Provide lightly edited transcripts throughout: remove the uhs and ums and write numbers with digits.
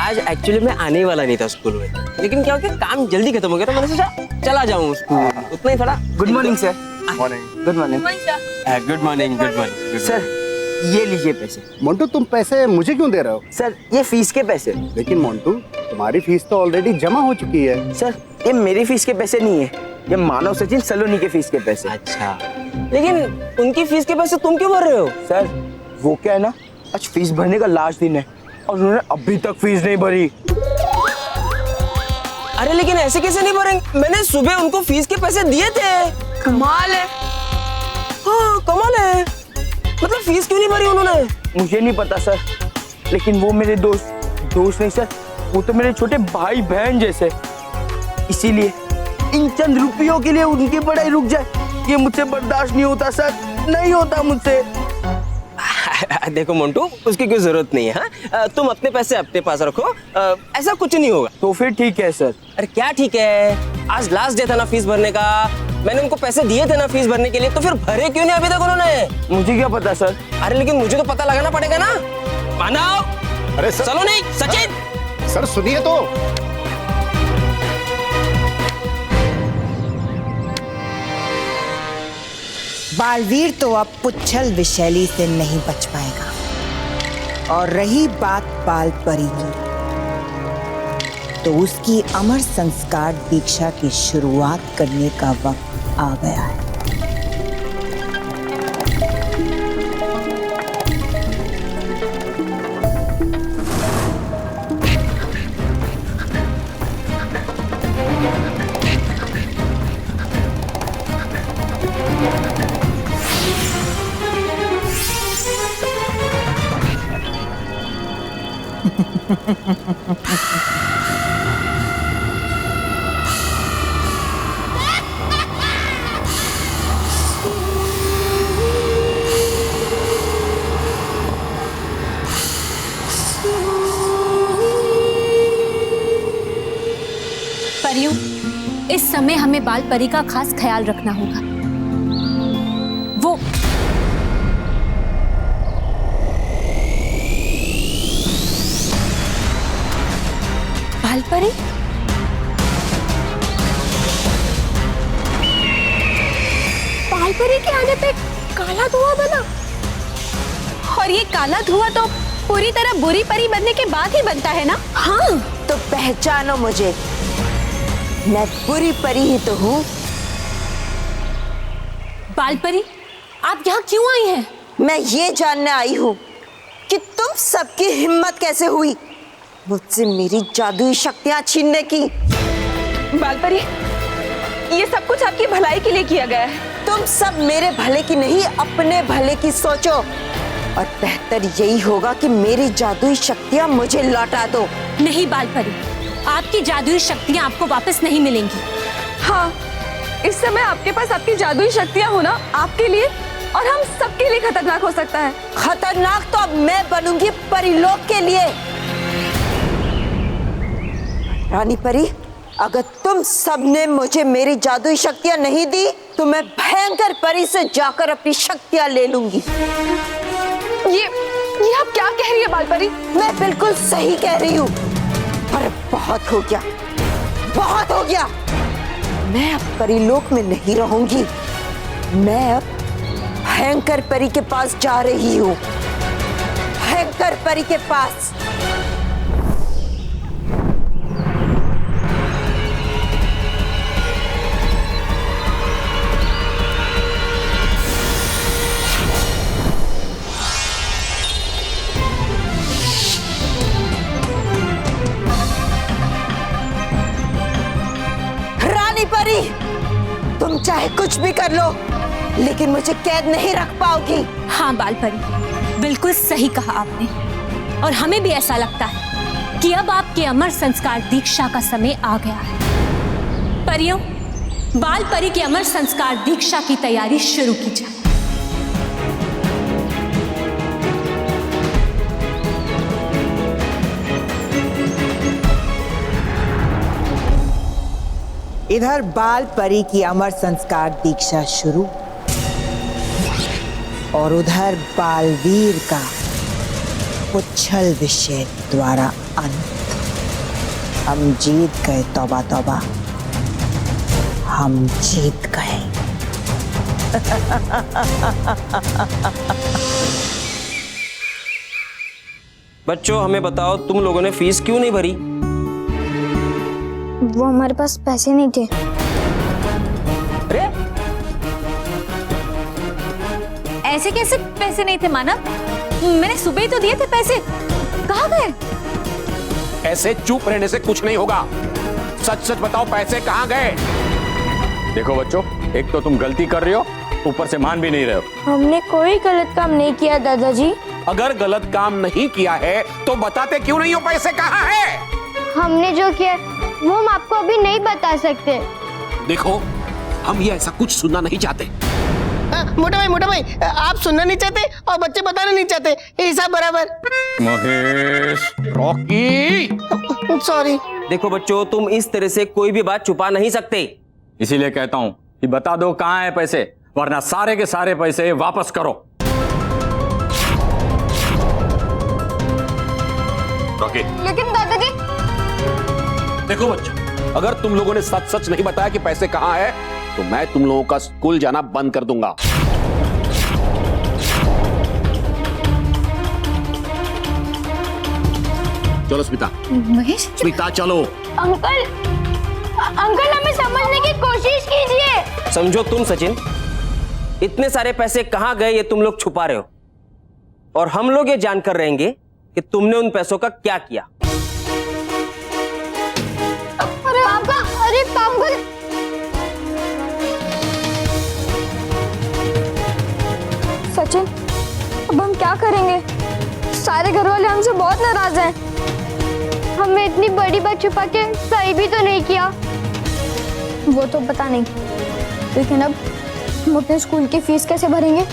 आज एक्चुअली मैं आने ही वाला नहीं था स्कूल में, लेकिन क्या हो गया काम जल्दी खत्म हो गया तो मैंने सोचा चला जाऊँ स्कूल, उतना ही थोड़ा। Good morning sir. Morning. Good morning. Good morning. Good morning sir ये लीजिए पैसे। मोन्टू तुम पैसे मुझे क्यों दे रहे हो? सर ये फीस के पैसे। लेकिन मोन्टू तुम्हारी फीस तो ऑलरेडी जमा हो चुकी है। सर ये मेरी फीस के पैसे नहीं है, ये मानव सचिन सलोनी के फीस के पैसे। अच्छा, लेकिन उनकी फीस के पैसे तुम क्यों भर रहे हो? सर वो क्या है ना, आज फीस भरने का लास्ट दिन है और उन्होंने अभी तक फीस नहीं भरी। अरे लेकिन ऐसे कैसे नहीं भरेंगे? मैंने सुबह उनको फीस के पैसे दिए थे। कमाल है। हाँ कमाल है, मतलब फीस क्यों नहीं भरी उन्होंने? मुझे नहीं पता सर, लेकिन वो मेरे दोस्त नहीं सर, वो तो मेरे छोटे भाई बहन जैसे, इसीलिए इन चंद रुपयों के लिए उनकी पढ़ाई रुक जाए ये मुझसे बर्दाश्त नहीं होता सर, नहीं होता मुझसे। देखो मोन्टू, उसकी कोई जरूरत नहीं है। हाँ तुम अपने पैसे अपने पास रखो, ऐसा कुछ नहीं होगा। तो फिर ठीक है सर। अरे क्या ठीक है, आज लास्ट डे था ना फीस भरने का, मैंने उनको पैसे दिए थे ना फीस भरने के लिए, तो फिर भरे क्यों नहीं अभी तक उन्होंने? मुझे क्या पता सर। अरे लेकिन मुझे तो पता लगाना पड़ेगा ना। मानव, अरे सर, चलो नहीं सचिन, सर सुनिए तो। बालवीर तो अब पुच्छल विशैली से नहीं बच पाएगा। और रही बात बाल परी की, तो उसकी अमर संस्कार दीक्षा की शुरुआत करने का वक्त आ गया है। परियों, इस समय हमें बाल परी का खास ख्याल रखना होगा। वो बाल परी? बाल परी के आने पे काला धुआं बना, और ये काला धुआं तो पूरी तरह बुरी परी बनने के बाद ही बनता है ना? हाँ तो पहचानो मुझे, मैं बुरी परी ही तो हूँ। बाल परी, आप यहाँ क्यों आई हैं? मैं ये जानने आई हूँ कि तुम सबकी हिम्मत कैसे हुई मुझसे मेरी जादुई शक्तियाँ छीनने की। बाल परी, ये सब कुछ आपकी भलाई के लिए किया गया है। तुम सब मेरे भले की नहीं, अपने भले की सोचो, और बेहतर यही होगा कि मेरी जादुई शक्तियाँ मुझे लौटा दो। नहीं बाल परी, आपकी जादुई शक्तियाँ आपको वापस नहीं मिलेंगी। हाँ, इस समय आपके पास आपकी जादुई शक्तियाँ होना आपके लिए और हम सबके लिए खतरनाक हो सकता है। खतरनाक तो अब मैं बनूंगी परिलोक के लिए। रानी परी, अगर तुम सबने मुझे मेरी जादुई शक्तियाँ नहीं दी तो मैं भयंकर परी से जाकर अपनी शक्तियाँ ले लूंगी। ये आप क्या कह रही है बाल परी? मैं बिल्कुल सही कह रही हूँ, पर बहुत हो गया, बहुत हो गया। मैं अब परिलोक में नहीं रहूंगी, मैं अब भयंकर परी के पास जा रही हूँ, भयंकर परी के पास। परी, तुम चाहे कुछ भी कर लो, लेकिन मुझे कैद नहीं रख पाओगी। हाँ बाल परी, बिल्कुल सही कहा आपने, और हमें भी ऐसा लगता है कि अब आपके अमर संस्कार दीक्षा का समय आ गया है। परियों, बाल परी के अमर संस्कार दीक्षा की तैयारी शुरू की जाए। इधर बाल परी की अमर संस्कार दीक्षा शुरू, और उधर बालवीर का पुच्छल विषय द्वारा अंत। हम जीत गए, तौबा तौबा, हम जीत गए। बच्चों हमें बताओ, तुम लोगों ने फीस क्यों नहीं भरी? वो हमारे पास पैसे नहीं थे। अरे ऐसे कैसे पैसे नहीं थे मानव? मैंने सुबह ही तो दिए थे पैसे, कहाँ गए? ऐसे चुप रहने से कुछ नहीं होगा। सच सच बताओ, पैसे कहाँ गए? देखो बच्चों, एक तो तुम गलती कर रही हो, ऊपर से मान भी नहीं रहे हो। हमने कोई गलत काम नहीं किया दादाजी। अगर गलत काम नहीं किया है तो बताते क्यों नहीं हो पैसे कहाँ है? हमने जो किया वो हम आपको अभी नहीं बता सकते। देखो, हम ये ऐसा कुछ सुनना नहीं चाहते। मोटा भाई आप सुनना नहीं चाहते और बच्चे बताना नहीं चाहते, हिसाब बराबर। Mahesh, Rocky, sorry. देखो बच्चों, तुम इस तरह से कोई भी बात छुपा नहीं सकते। इसीलिए कहता हूँ कि बता दो कहाँ है पैसे, वरना सारे के सारे पैसे वापस करो। रॉकी, लेकिन दादाजी। देखो बच्चों, अगर तुम लोगों ने सच सच नहीं बताया कि पैसे कहाँ है तो मैं तुम लोगों का स्कूल जाना बंद कर दूंगा। चलो स्मिता। महेश, स्मिता चलो। अंकल, अंकल हमें समझने की कोशिश कीजिए। समझो तुम सचिन, इतने सारे पैसे कहाँ गए ये तुम लोग छुपा रहे हो, और हम लोग ये जानकर रहेंगे कि तुमने उन पैसों का क्या किया। अरे अंकल, सचिन अब हम क्या करेंगे? सारे घर वाले हमसे बहुत नाराज हैं। हमने इतनी बड़ी बात छुपा के सही भी तो नहीं किया। वो तो पता नहीं, लेकिन अब हम अपने स्कूल की फीस कैसे भरेंगे,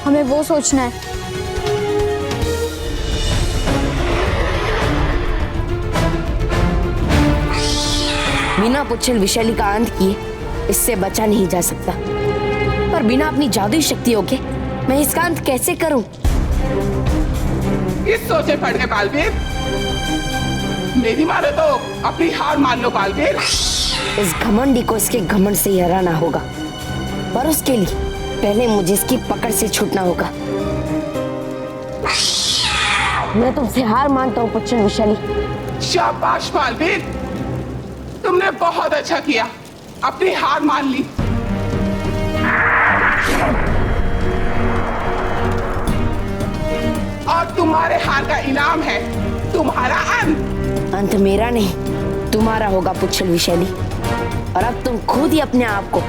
हमें वो सोचना है। बिना पुच्छल विशैली का अंत किए इससे बचा नहीं जा सकता, पर बिना अपनी जादुई शक्तियों के मैं इसका अंत कैसे करूं? इस सोचे पड़ गए बालवीर, मेरी मारे तो अपनी हार मान लो बालवीर। इस घमंडी को इसके घमंड से हराना होगा, पर उसके लिए पहले मुझे इसकी पकड़ से छूटना होगा। मैं तुमसे हार मानता हूँ पुच्छल विशैली। शाबाश बालवीर, तुमने बहुत अच्छा किया, अपनी हार मान ली। और तुम्हारे हार का इनाम है तुम्हारा अंत। अंत मेरा नहीं तुम्हारा होगा पुच्छल विशैली, और अब तुम खुद ही अपने आप को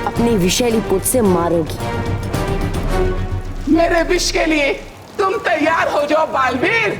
अपनी विशैली पूछ से मारोगी। मेरे विश के लिए तुम तैयार हो जाओ बालवीर।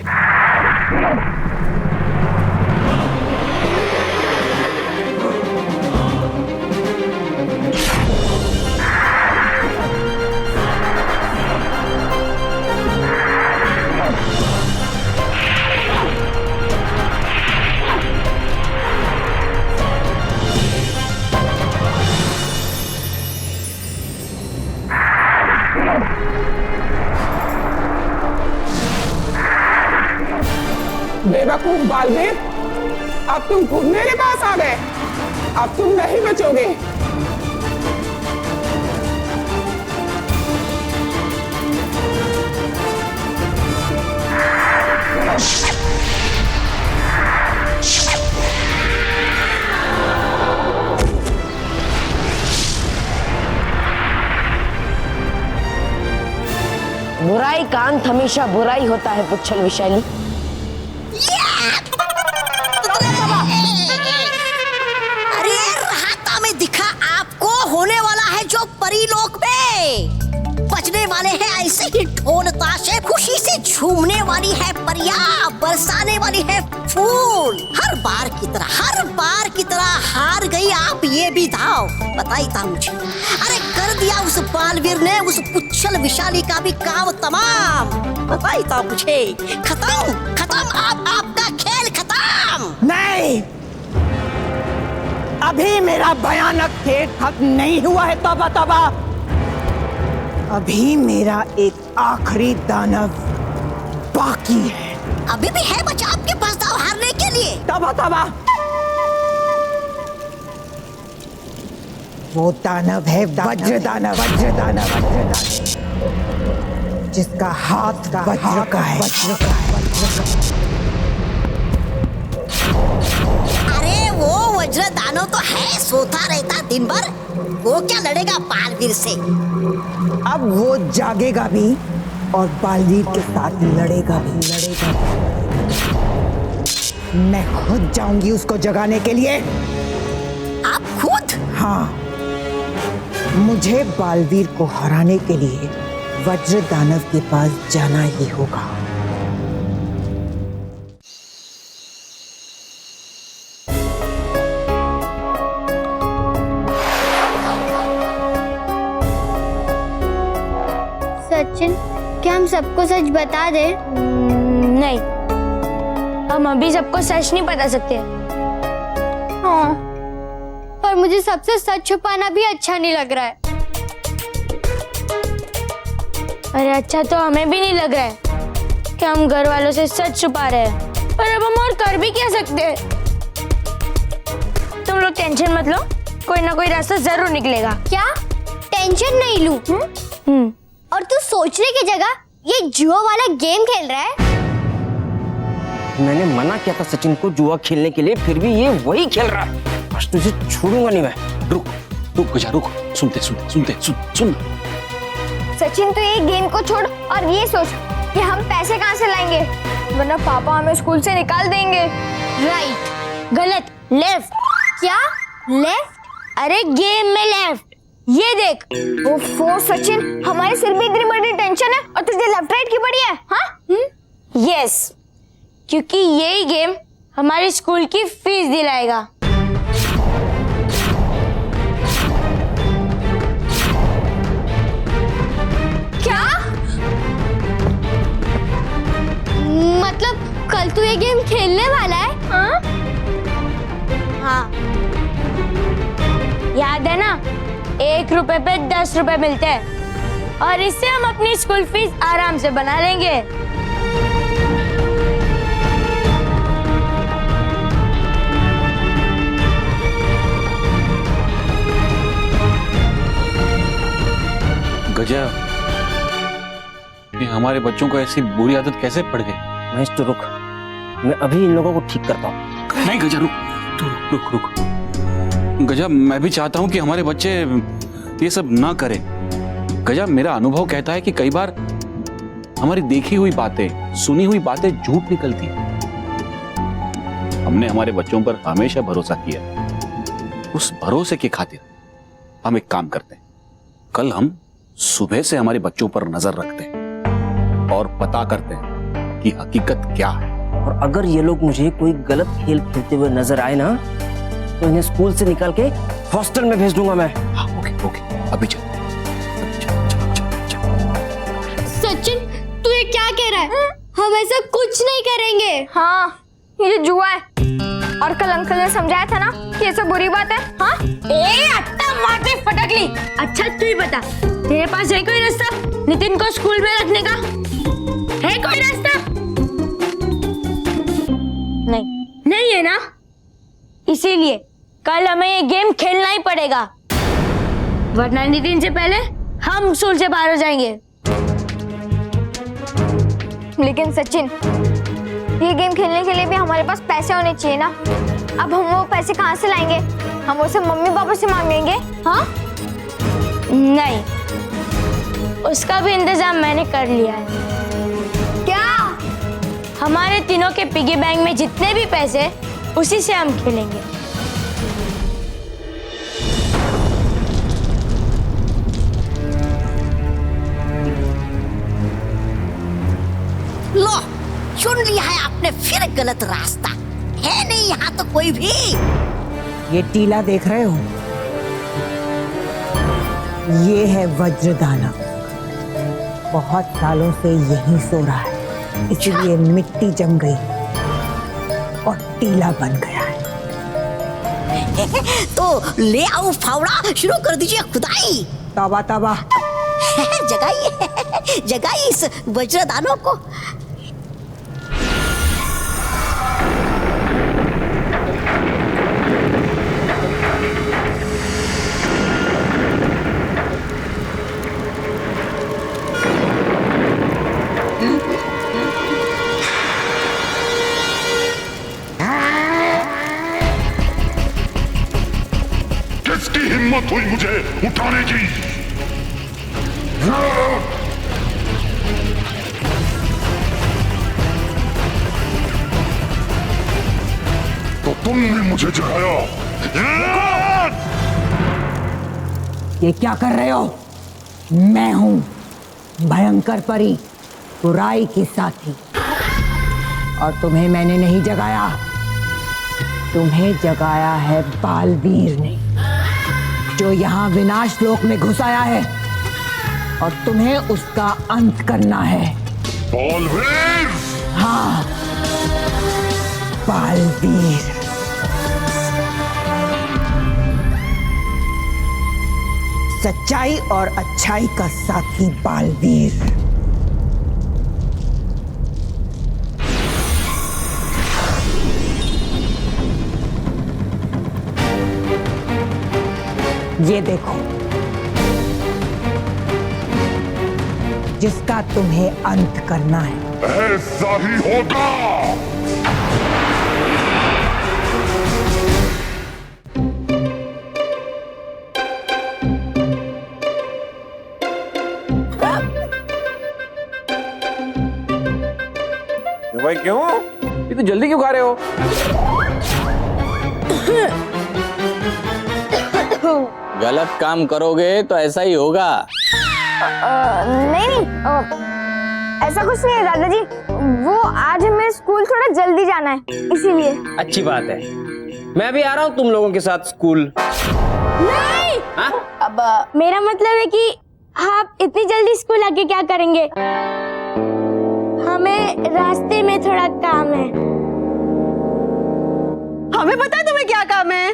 बेवकूफ बालवीर, अब तुम खुद मेरे पास आ गए, अब तुम नहीं बचोगे। बुराई का अंत हमेशा बुराई होता है पुच्छल विशैली। अरे रास्ता में दिखा आपको होने वाला है जो परीलोक में। बजने वाले हैं ऐसे ही ढोल ताशे, खुशी से झूमने वाली है परियां, बरसाने वाली है फूल। हर बार की तरह हार गई आप ये भी दाव। बताई था मुझे, अरे कर दिया उस बालवीर ने उस पुच्छल विशाली का भी काम तमाम। बताई था मुझे, खत्म आपका खेल खत्म। नहीं, अभी मेरा भयानक खेल खत्म नहीं हुआ है। तौबा तौबा, अभी मेरा एक आखिरी दानव बाकी है। अभी भी है बचा आपके पास दाव हारने के लिए। तबा तबा। वो दानव है वज्र दानव, वज्र दानव, वज्र दानव, जिसका हाथ वज्र का है, वज्र का है, वज्र का है। अरे वो वज्र दानव तो है, सोता रहता दिन भर, वो क्या लड़ेगा बालवीर से? अब वो जागेगा भी और बालवीर के साथ लड़ेगा भी, लड़ेगा भी। मैं खुद जाऊंगी उसको जगाने के लिए। आप खुद? हाँ, मुझे बालवीर को हराने के लिए वज्र दानव के पास जाना ही होगा। सचिन, क्या हम सबको सच बता दे? नहीं, हम अभी सबको सच नहीं बता सकते। हाँ, पर मुझे सबसे सच छुपाना भी अच्छा नहीं लग रहा है। अरे अच्छा तो हमें भी नहीं लग रहा है कि हम घर वालों से सच छुपा रहे हैं, पर अब हम और कर भी क्या सकते हैं? तुम लोग टेंशन मत लो, कोई ना कोई रास्ता जरूर निकलेगा। क्या टेंशन नहीं लूं? और तू सोचने की जगह ये जुआ वाला गेम खेल रहा है। मैंने मना किया था सचिन को जुआ खेलने के लिए, फिर भी ये वही खेल रहा है। आज तुझे छोड़ूंगा नहीं मैं। रुक रुक गजा रुक, सुनते सुनते सुनते सुन सुन। सचिन, तो ये गेम को छोड़ और ये सोच कि हम पैसे कहाँ से लाएंगे, वरना पापा हमें स्कूल से निकाल देंगे। राइट, गलत, लेफ्ट। क्या लेफ्ट? अरे गेम में लेफ्ट, ये देख। ओफो सचिन, हमारे सिर में इतनी बड़ी टेंशन है और तुझे लेफ्ट राइट की पड़ी है? हाँ? यस, क्योंकि यही गेम हमारे स्कूल की फीस दिलाएगा। क्या? मतलब कल तू ये गेम खेलने वाला है? हाँ? हाँ, याद है ना, 1 रुपए पे 10 रुपए मिलते हैं और इससे हम अपनी स्कूल फीस आराम से बना लेंगे। गजा, ये हमारे बच्चों को ऐसी बुरी आदत कैसे पड़ गई? महेश तो रुक, मैं अभी इन लोगों को ठीक करता हूँ। नहीं गजा रुक, तू रुक रुक रुक। गजा, मैं भी चाहता हूँ कि हमारे बच्चे ये सब ना करें। गजा, मेरा अनुभव कहता है कि कई बार हमारी देखी हुई बातें, सुनी हुई बातें झूठ निकलती हैं। हमने हमारे बच्चों पर हमेशा भरोसा किया। उस भरोसे की खातिर हम एक काम करते हैं, कल हम सुबह से हमारे बच्चों पर नजर रखते हैं और पता करते हैं कि हकीकत क्या है। और अगर ये लोग मुझे कोई गलत खेल खेलते हुए नजर आए ना, तो इन्हें स्कूल से निकाल के हॉस्टल में भेज दूंगा मैं। हाँ, ओके ओके, अभी चल। सचिन, तू ये क्या कह रहा है? हम ऐसा कुछ नहीं करेंगे। हाँ, ये जुआ है और कल अंकल ने समझाया था ना कि ये सब बुरी बात है। हाँ? ए अट्टा मार दे फटकली। अच्छा तू ही बता, तेरे पास है कोई रास्ता नितिन को स्कूल में रखने का? है कोई रास्ता? नहीं है ना, इसीलिए कल हमें ये गेम खेलना ही पड़ेगा, वरना नितिन से पहले हम स्कूल से बाहर हो जाएंगे। लेकिन सचिन, ये गेम खेलने के लिए भी हमारे पास पैसे होने चाहिए ना। अब हम वो पैसे कहाँ से लाएंगे? हम उसे मम्मी पापा से मांगेंगे? हाँ? नहीं, उसका भी इंतजाम मैंने कर लिया है। क्या? हमारे तीनों के पिगी बैंक में जितने भी पैसे, उसी से हम खेलेंगे। लो, चुन लिया है आपने फिर गलत रास्ता। है नहीं यहाँ तो कोई भी। ये टीला देख रहे हो? ये है वज्र दानव। बहुत सालों से यहीं सो रहा है, इसलिए मिट्टी जम गई और टीला बन गया है। तो ले आओ फावड़ा, शुरू कर दीजिए खुदाई। तबा तबा। जगाइए जगाइए इस वज्र दानव को। हुई मुझे उठाने की। तो तुमने मुझे जगाया। ये क्या कर रहे हो? मैं हूं भयंकर परी, बुराई की साथी, और तुम्हें मैंने नहीं जगाया, तुम्हें जगाया है बालवीर ने, जो यहाँ विनाश लोक में घुस आया है और तुम्हें उसका अंत करना है। बालवीर? हाँ, बालवीर। सच्चाई और अच्छाई का साथी बालवीर। ये देखो, जिसका तुम्हें अंत करना है। ऐसा ही होगा। भाई क्यों? ये तो जल्दी क्यों खा रहे हो? गलत काम करोगे तो ऐसा ही होगा। नहीं, ऐसा कुछ नहीं है दादाजी। वो आज हमें स्कूल थोड़ा जल्दी जाना है, इसीलिए। अच्छी बात है, मैं भी आ रहा हूँ तुम लोगों के साथ स्कूल। नहीं, अब मेरा मतलब है कि आप इतनी जल्दी स्कूल आके क्या करेंगे? हमें रास्ते में थोड़ा काम है। हमें पता है तुम्हें क्या काम है।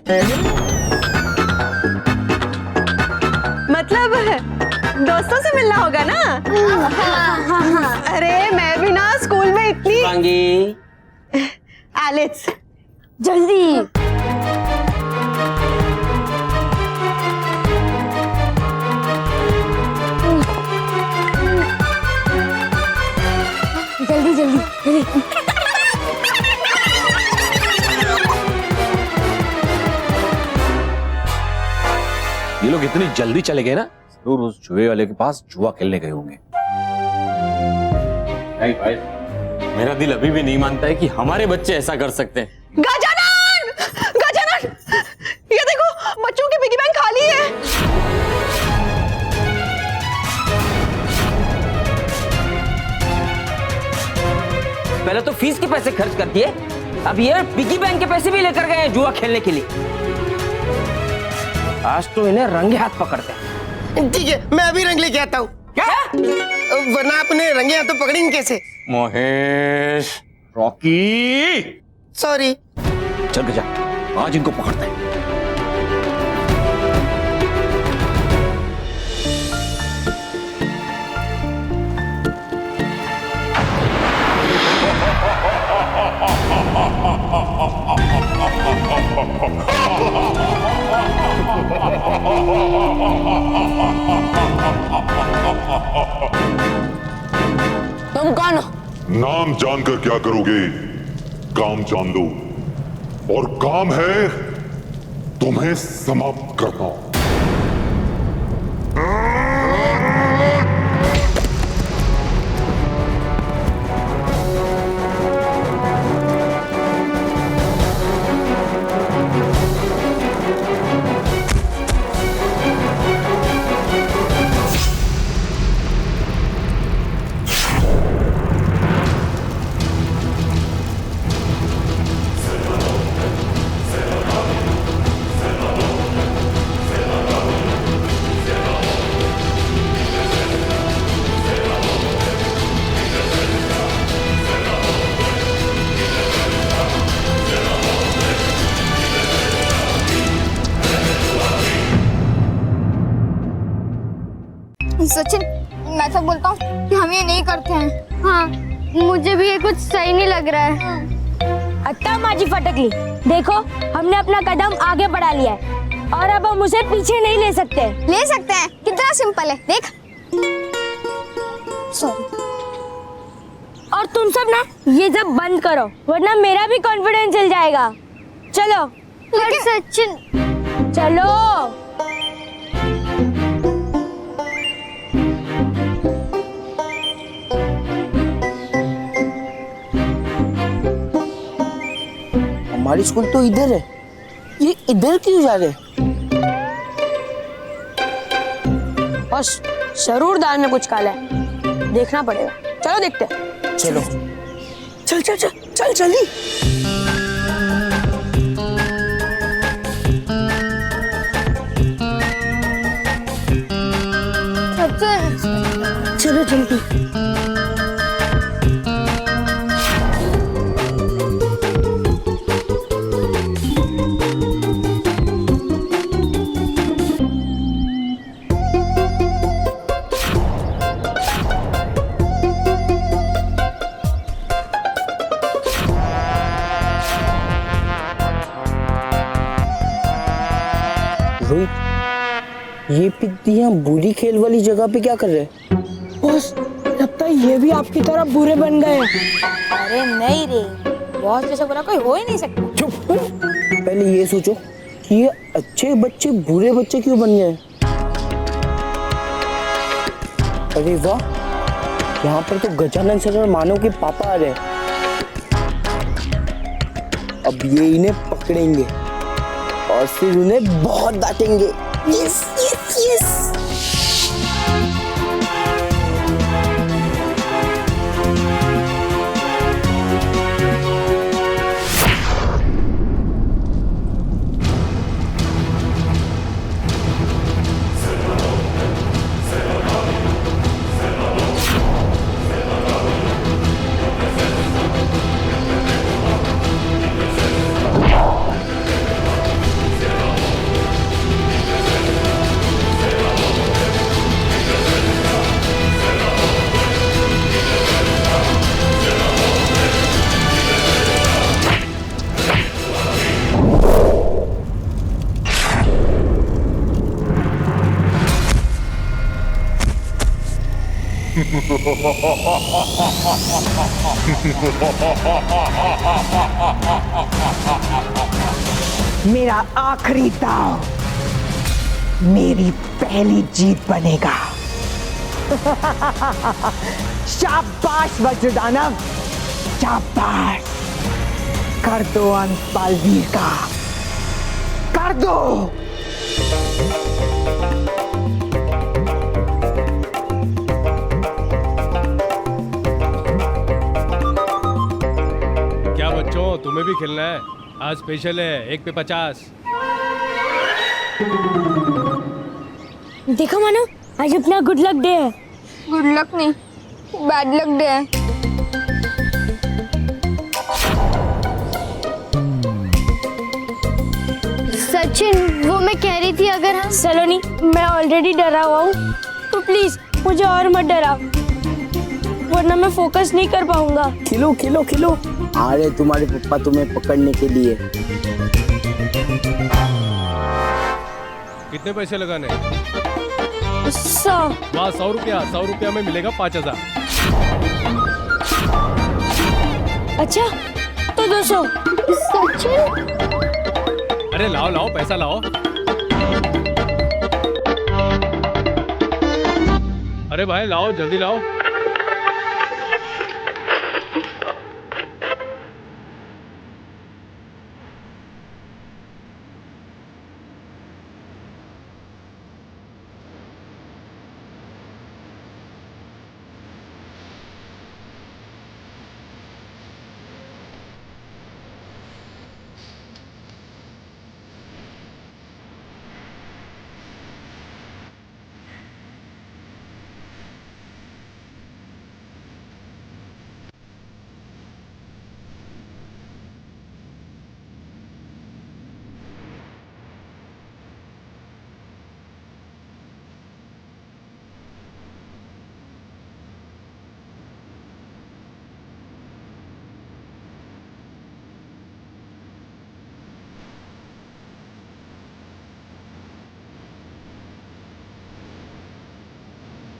मतलब दोस्तों से मिलना होगा ना? अरे मैं भी ना स्कूल में इतनी एलेक्स, जल्दी जल्दी जल्दी। ये लोग इतनी जल्दी चले गए ना, जरूर उस जुए वाले के पास जुआ खेलने गए होंगे। नहीं भाई, मेरा दिल अभी भी नहीं मानता है कि हमारे बच्चे ऐसा कर सकते हैं। गजानन! गजानन! ये देखो, बच्चों की पिगी बैंक खाली है। पहले तो फीस के पैसे खर्च कर दिए, अब ये पिगी बैंक के पैसे भी लेकर गए हैं जुआ खेलने के लिए। आज तो इन्हें रंगे हाथ पकड़ते हैं। ठीक है, मैं अभी रंग लेके आता हूँ। क्या? वरना अपने रंगे हाथों पकड़ेंगे कैसे? Mahesh, Rocky, sorry. चल गजा, आज इनको पकड़ते हैं। तुम कौन हो? नाम जानकर क्या करोगे? काम जान लो, और काम है तुम्हें समाप्त करना। सचिन, मैं तो बोलता हूँ कि हम ये नहीं करते हैं। हाँ, मुझे भी ये कुछ सही नहीं लग रहा है। अत्ता माजी फटकली, देखो हमने अपना कदम आगे बढ़ा लिया है और अब हम उसे पीछे नहीं ले सकते। ले सकते हैं, कितना सिंपल है, देख। सॉरी। और तुम सब ना ये सब बंद करो, वरना मेरा भी कॉन्फिडेंस चल जाएगा। चलो। सचिन, चलो। हमारी स्कूल तो इधर है, ये इधर क्यों जा रहे? बस जरूर दाल में कुछ काला है, देखना पड़ेगा। चलो देखते हैं। चलो चल चल चल चल जल्दी। चलो जल्दी। रोहित, ये पिद्दियां बुरी खेल वाली जगह पे क्या कर रहे हैं? बॉस, लगता है ये भी आपकी तरह बुरे बन गए। अरे नहीं रे, बॉस जैसा बुरा कोई हो ही नहीं सकता। चुप। पहले ये सोचो कि ये अच्छे बच्चे बुरे बच्चे क्यों बन गए? अरे वाह, यहाँ पर तो गजानन सर और मानव के पापा आ रहे हैं। अब ये इन्हें पकड़ेंगे और फिर उन्हें बहुत डांटेंगे। Yes yes yes. मेरा आखिरी दांव मेरी पहली जीत बनेगा। शाबाश वज्रदानव, शाबाश। कर दो अंत बालवीर का, कर दो। क्या बच्चों, तुम्हें भी खेलना है? आज स्पेशल है, 1 पे 50। देखो मानो, आज अपना गुड लक डे है। गुड लक नहीं, बैड लक डे है। सचिन, वो मैं कह रही थी अगर हम सलोनी, मैं ऑलरेडी डरा हुआ हूँ, तो प्लीज मुझे और मत डराओ, वरना मैं फोकस नहीं कर पाऊंगा। खिलो खिलो खिलो। आ रहे तुम्हारे पप्पा तुम्हें पकड़ने के लिए। कितने पैसे लगाने? 100। वाह, 100 रुपया। 100 रुपया में मिलेगा 5000। अच्छा, तो 200। सचिन, अरे लाओ लाओ, पैसा लाओ। अरे भाई लाओ, जल्दी लाओ।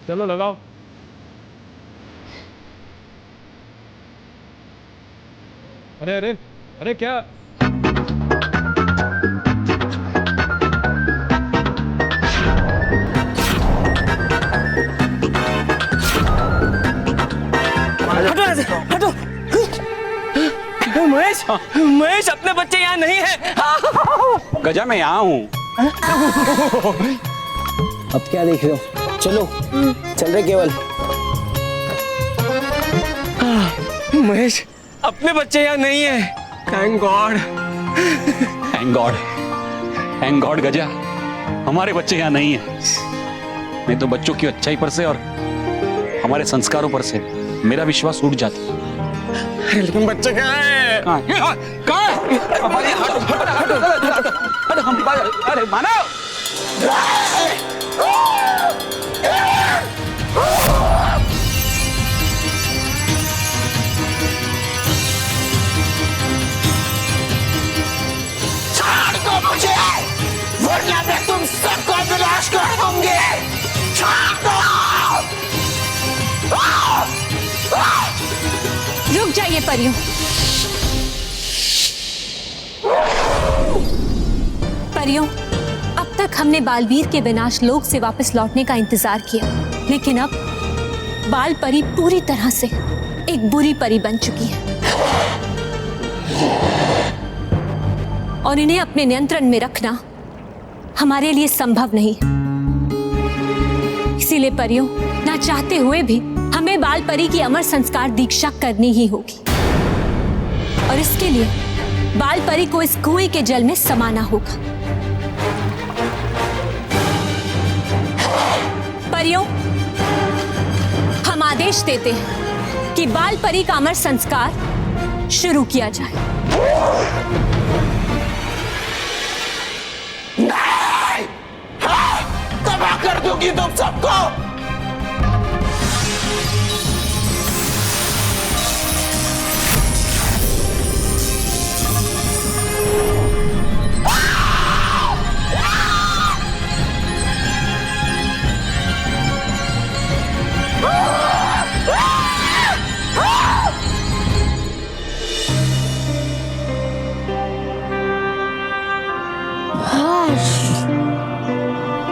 चलो लगाओ। अरे अरे अरे क्या? हटो ऐसे, हटो। महेश, महेश, महेश अपने बच्चे यहाँ नहीं है। गजा मैं यहाँ हूँ। अब क्या देख रहे हो? चलो चल रहे केवल। महेश अपने बच्चे यहाँ नहीं है। Thank God. Thank God, thank God Gaza, हमारे बच्चे यहाँ नहीं है। नहीं तो बच्चों की अच्छाई पर से और हमारे संस्कारों पर से मेरा विश्वास उठ जाता। लेकिन बच्चे कहाँ हैं? अरे मानव, छोड़ दो मुझे, वरना मैं तुम सबको विनाश कर दूंगी। छोड़ दो। रुक जाइए परियों। परियों, अब तक हमने बालवीर के विनाश लोक से वापस लौटने का इंतजार किया, लेकिन अब बाल परी पूरी तरह से एक बुरी परी बन चुकी है और इन्हें अपने नियंत्रण में रखना हमारे लिए संभव नहीं। इसीलिए परियों, ना चाहते हुए भी हमें बाल परी की अमर संस्कार दीक्षा करनी ही होगी और इसके लिए बाल परी को इस कुएं के जल में समाना होगा। परियों, हम आदेश देते हैं कि बाल परी का अमर संस्कार शुरू किया जाए। नहीं, तबाह कर दूंगी तुम सबको।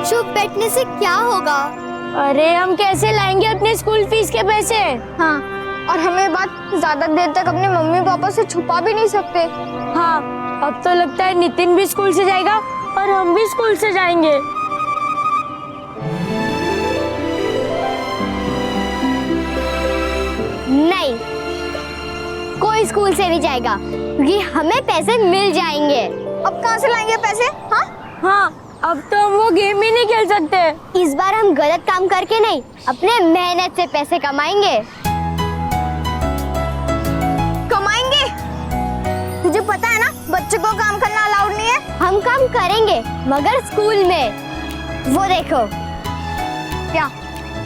चुप बैठने से क्या होगा? अरे हम कैसे लाएंगे अपने स्कूल फीस के पैसे? हाँ, और हमें बात ज्यादा देर तक अपने मम्मी पापा से छुपा भी नहीं सकते। हाँ, अब तो लगता है नितिन भी स्कूल से जाएगा और हम भी स्कूल से जाएंगे। नहीं, कोई स्कूल से नहीं जाएगा क्योंकि हमें पैसे मिल जाएंगे। अब कहाँ से लाएंगे पैसे? हाँ, अब तो हम वो गेम ही नहीं खेल सकते। इस बार हम गलत काम करके नहीं, अपने मेहनत से पैसे कमाएंगे। कमाएंगे? तुझे पता है ना, बच्चे को काम करना अलाउड नहीं है। हम काम करेंगे मगर स्कूल में। वो देखो, क्या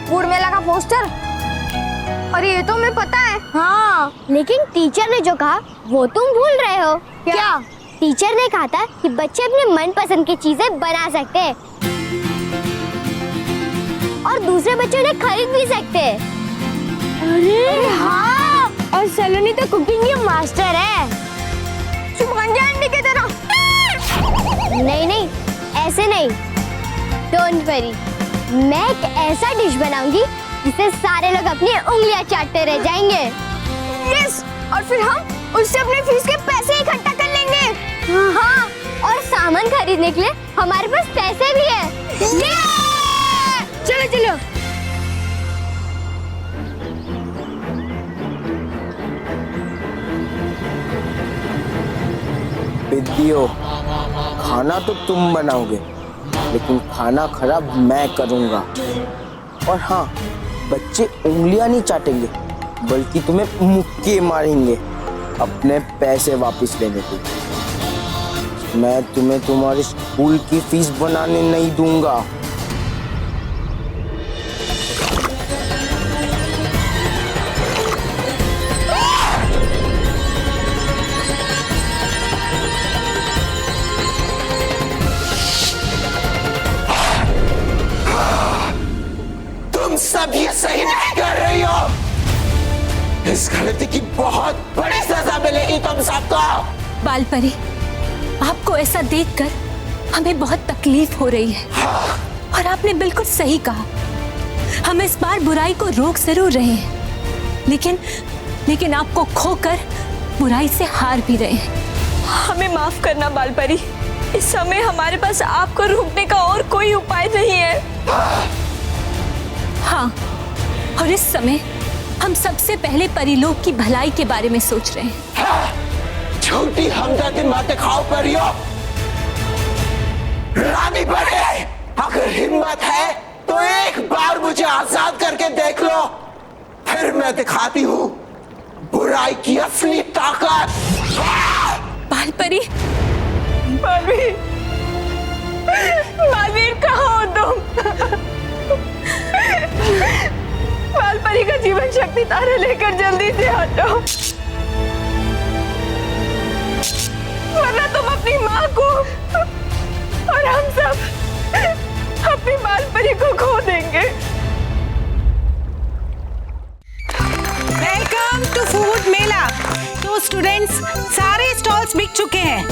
फूड मेला का पोस्टर? अरे ये तो हमें पता है। हाँ, लेकिन टीचर ने जो कहा वो तुम भूल रहे हो। क्या? टीचर ने कहा था कि बच्चे अपने मनपसंद की चीजें बना सकते हैं और दूसरे बच्चे उन्हें खरीद भी सकते हैं। अरे हाँ, और सलोनी तो कुकिंग की मास्टर है। आंटी की तरह। नहीं नहीं, ऐसे नहीं। डोंट वरी, मैं एक ऐसा डिश बनाऊंगी जिसे सारे लोग अपनी उंगलियां चाटते रह जाएंगे। यस, और फिर हम उससे अपने फीस के पैसे इकट्ठा कर लेंगे। हाँ, और सामान खरीदने के लिए हमारे पास पैसे भी है। चलो चलो। विद्यो, खाना तो तुम बनाओगे लेकिन खाना खराब मैं करूंगा। और हाँ, बच्चे उंगलियां नहीं चाटेंगे बल्कि तुम्हें मुक्के मारेंगे अपने पैसे वापस लेने के। मैं तुम्हें तुम्हारी स्कूल की फीस बनाने नहीं दूंगा। तुम सब ये सही नहीं कर रही हो। इस गलती की बहुत बड़ी सजा मिलेगी तुम सबको। बाल परी, आपको ऐसा देखकर हमें बहुत तकलीफ हो रही है। और आपने बिल्कुल सही कहा, हम इस बार बुराई को रोक जरूर रहे हैं, लेकिन आपको खोकर बुराई से हार भी रहे हैं। हमें माफ करना बालपरी, इस समय हमारे पास आपको रोकने का और कोई उपाय नहीं है। हाँ, और इस समय हम सबसे पहले परिलोक की भलाई के बारे में सोच रहे हैं। झूठी हमदर्दी मत दिखाओ परियो। रानी बने, अगर हिम्मत है तो एक बार मुझे आजाद करके देख लो, फिर मैं दिखाती हूँ बुराई की असली ताकत। बालपरी, बालवीर, बालवीर कहाँ हो तुम? बालपरी का जीवन शक्ति तारे लेकर जल्दी से हटो, वरना तुम अपनी माँ को और हम सब अपनी बालपरी को खो देंगे। वेलकम टू फूड मेला। तो स्टूडेंट्स, सारे स्टॉल्स बिक चुके हैं,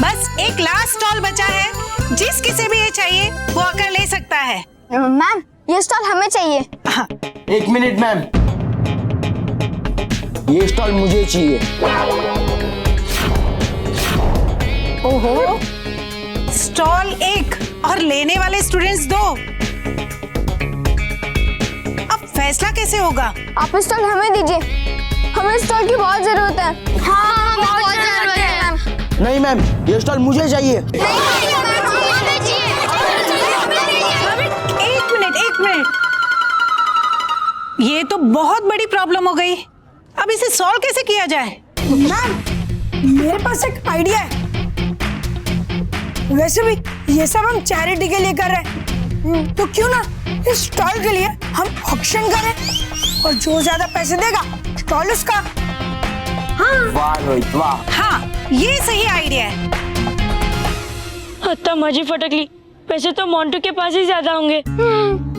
बस एक लास्ट स्टॉल बचा है। जिस किसी भी ये चाहिए वो आकर ले सकता है। मैम, ये स्टॉल हमें चाहिए। हाँ। एक मिनट मैम, ये स्टॉल मुझे चाहिए। ओहो, स्टॉल 1 और लेने वाले स्टूडेंट्स 2। अब फैसला कैसे होगा? आप स्टॉल हमें दीजिए, हमें स्टॉल की बहुत जरूरत है। हाँ, बहुत जरूरत है मैम। नहीं मैम, ये स्टॉल मुझे चाहिए। एक मिनट, ये तो बहुत बड़ी प्रॉब्लम हो गई। अब इसे सॉल्व कैसे किया जाए? मैम, मेरे पास एक आइडिया है। वैसे भी ये सब हम चैरिटी के लिए कर रहे हैं, तो क्यों ना इस स्टॉल के लिए हम ऑक्शन करें और जो ज्यादा पैसे देगा स्टॉल उसका। हाँ। वाह रोहित वाह। हाँ, ये सही आइडिया है। हत्ता माझी फटकली, पैसे तो मोंटू के पास ही ज्यादा होंगे।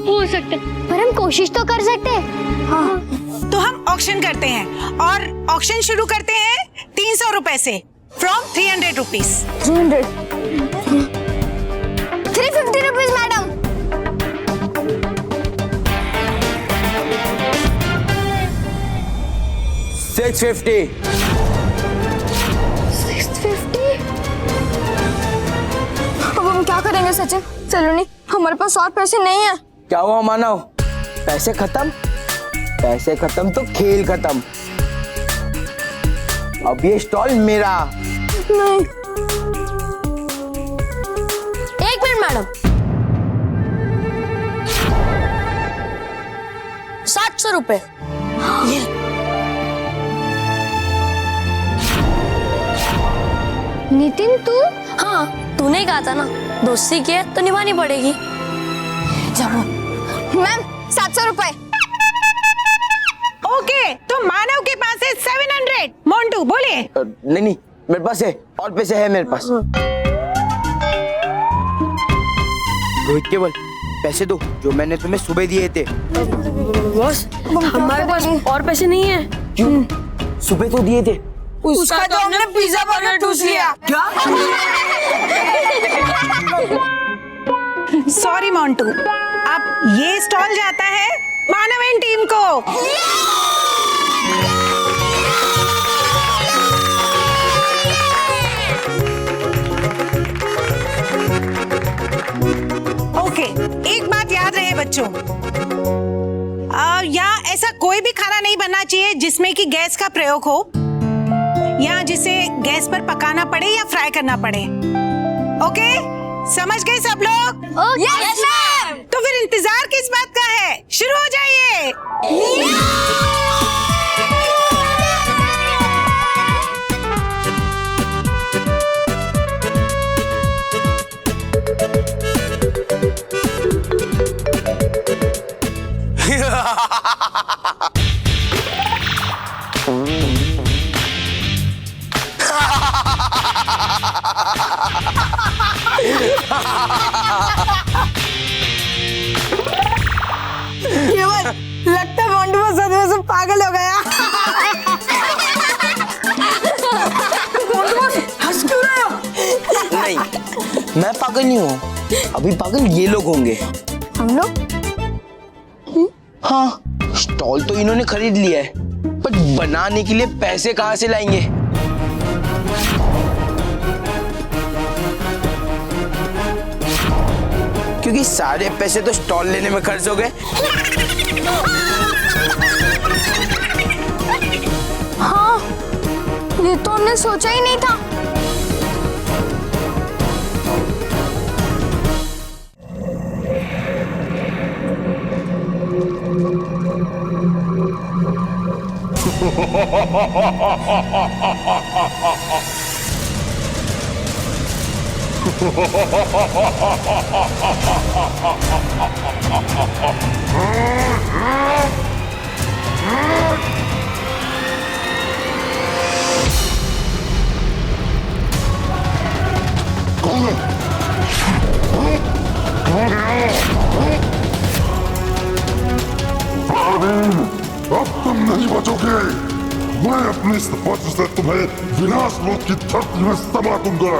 हो सकते, पर हम कोशिश तो कर सकते हैं। हाँ। तो हम ऑक्शन करते हैं और ऑक्शन शुरू करते हैं 300 रुपए से, फ्रॉम 300 रुपीज। 350 rupees madam. 650। 650? अब हम क्या करेंगे सचिन? सलोनी, हमारे पास और पैसे नहीं है। क्या हुआ मानव, पैसे खत्म? पैसे खत्म तो खेल खत्म। अब ये स्टॉल मेरा। नहीं। एक मिनट मैडम, 700 रुपए। नितिन तू? हाँ, तूने कहा था ना, दोस्ती की है तो निभानी पड़ेगी। चलो मैम, 700 रुपए। ओके, तो मानव के पास है 700। मोंटू बोले। नहीं, मेरे पास है, और पैसे है मेरे पास। रोहित केवल पैसे दो जो मैंने तुम्हें सुबह दिए थे। बॉस, हमारे पास और पैसे नहीं है। क्यों? सुबह तो दिए थे। उसका तो हमने पिज्जा बर्गर ठूस लिया। क्या? सॉरी मोंटू, अब ये स्टॉल जाता है मानव एंड टीम को। ओके, एक बात याद रहे बच्चों, यहाँ ऐसा कोई भी खाना नहीं बनना चाहिए जिसमें कि गैस का प्रयोग हो या जिसे गैस पर पकाना पड़े या फ्राई करना पड़े। ओके, समझ गए सब लोग? Yes ma'am. तो फिर इंतजार किस बात का है, शुरू हो जाइए। केवल लगता है मोंटू वो सदमे से पागल हो गया। हंस क्यों रहे हो? नहीं, मैं पागल नहीं हूँ, अभी पागल ये लोग होंगे। हम लोग? हाँ, स्टॉल तो इन्होंने खरीद लिया है, पर बनाने के लिए पैसे कहाँ से लाएंगे? क्योंकि सारे पैसे तो स्टॉल लेने में खर्च हो गए। हाँ, ये तो हमने सोचा ही नहीं था। अब तुम नहीं बचोगे। मैं अपने इस वज्र से तुम्हें विनाश लोक की धरती में समा दूंगा।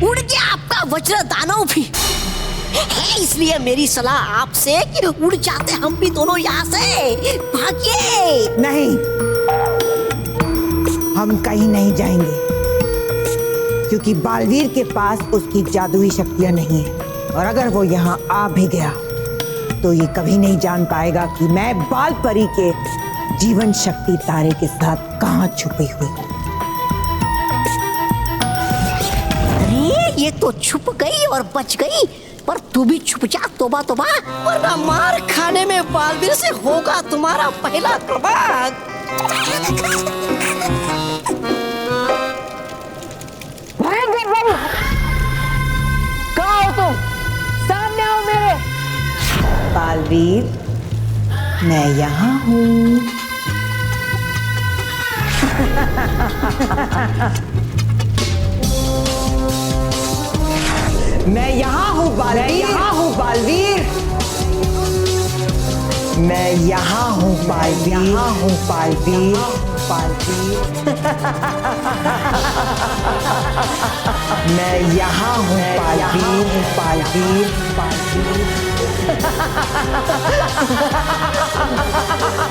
उड़ गया आपका वज्र दानव भी है, इसलिए मेरी सलाह आपसे कि उड़ जाते हम भी दोनों यहाँ से। भागिए। नहीं, हम कहीं नहीं जाएंगे, क्योंकि बालवीर के पास उसकी जादुई शक्तियां नहीं है। और अगर वो यहाँ आ भी गया तो ये कभी नहीं जान पाएगा कि मैं बाल परी के जीवन शक्ति तारे के साथ कहाँ छुपी हुई। ये तो छुप गई और बच गई, पर तू भी छुप जा, तोबा तोबा, वरना मार खाने में बालवीर से होगा तुम्हारा पहला तबाक। कहाँ हो तुम? सामने आओ मेरे। बालवीर, मैं यहाँ हूँ। मैं यहाँ हूँ बालवीर, यहाँ हूँ बालवीर, मैं यहाँ हूँ बालवीर, यहाँ हूँ बालवीर, बालवीर। मैं यहाँ हूँ बालवीर, बालवीर, बालवीर।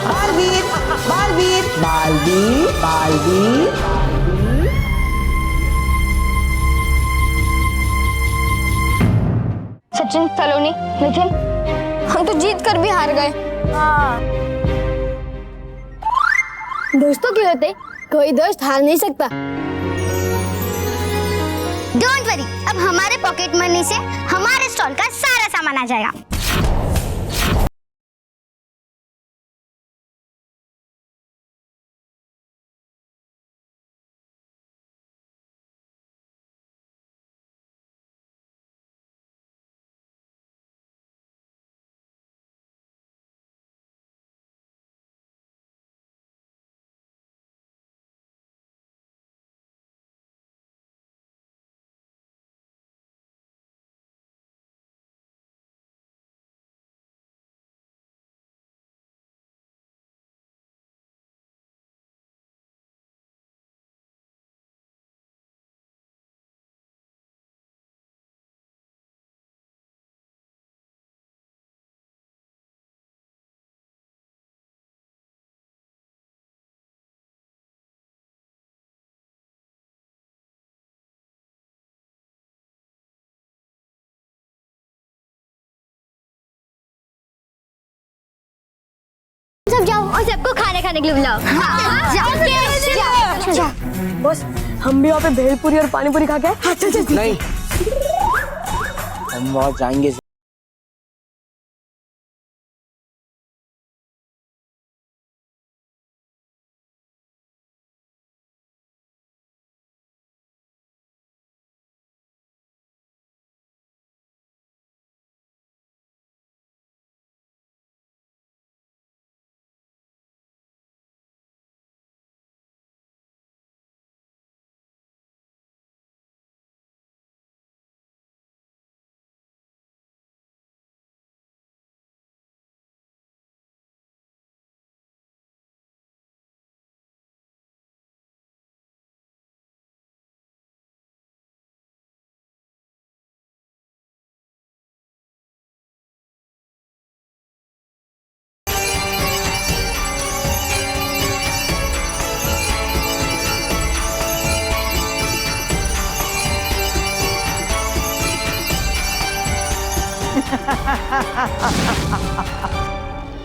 बालवीर, बालवीर, बालवीर, बालवीर। सचिन, सलोनी, नितिन, हम तो जीत कर भी हार गए। हाँ। दोस्तों के होते कोई दोस्त हार नहीं सकता। डोंट वरी, अब हमारे पॉकेट मनी से हमारे स्टॉल का सारा सामान आ जाएगा। सब जाओ और सबको खाने खाने के लिए बुलाओ। हाँ, जाओ। बस हम भी वहाँ पे भेलपुरी और पानीपुरी खा के। नहीं, हम वहाँ जाएंगे।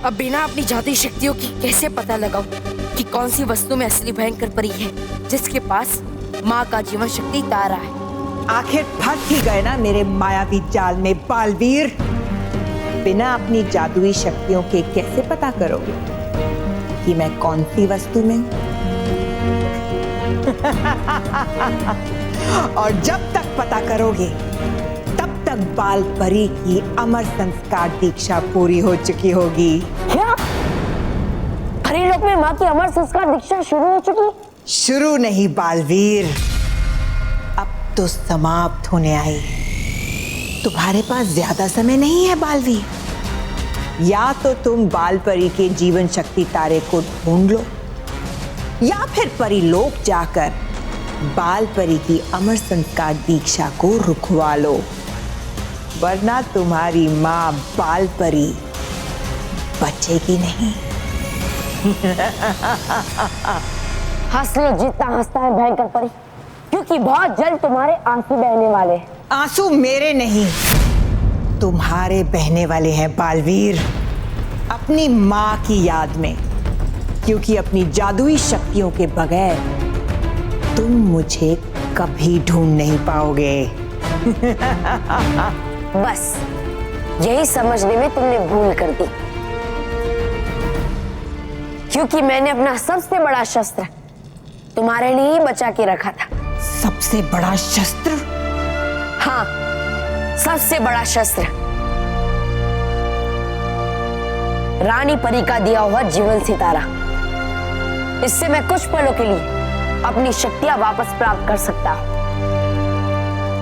अब बिना अपनी जादुई शक्तियों की कैसे पता लगाऊं कि कौन सी वस्तु में असली भयंकर परी है जिसके पास माँ का जीवन शक्ति तारा है। आखिर फंस ही गए ना मेरे मायावी जाल में बालवीर। बिना अपनी जादुई शक्तियों के कैसे पता करोगे कि मैं कौन सी वस्तु में हूं? और जब तक पता करोगे तब तक बाल परी की अमर संस्कार दीक्षा पूरी हो चुकी होगी। क्या परी लोक में माँ की अमर संस्कार दीक्षा शुरू हो चुकी? शुरू नहीं बालवीर, अब तो समाप्त होने आई। तुम्हारे पास ज्यादा समय नहीं है बालवीर। या तो तुम बाल परी के जीवन शक्ति तारे को ढूंढ लो या फिर परीलोक जाकर बाल परी की अमर संस्कार दीक्षा को रुकवा लो, वरना तुम्हारी माँ बाल परी बचेगी नहीं। हंस लो जितना हंसता है भयंकर परी, क्योंकि बहुत जल्द तुम्हारे आंसू बहने वाले। आंसू मेरे नहीं तुम्हारे बहने वाले हैं बालवीर, अपनी माँ की याद में, क्योंकि अपनी जादुई शक्तियों के बगैर तुम मुझे कभी ढूंढ नहीं पाओगे। बस यही समझने में तुमने भूल कर दी, क्योंकि मैंने अपना सबसे बड़ा शस्त्र तुम्हारे लिए ही बचा के रखा था। सबसे बड़ा शस्त्र? हाँ, सबसे बड़ा शस्त्र रानी परी का दिया हुआ जीवन सितारा। इससे मैं कुछ पलों के लिए अपनी शक्तियां वापस प्राप्त कर सकता हूं,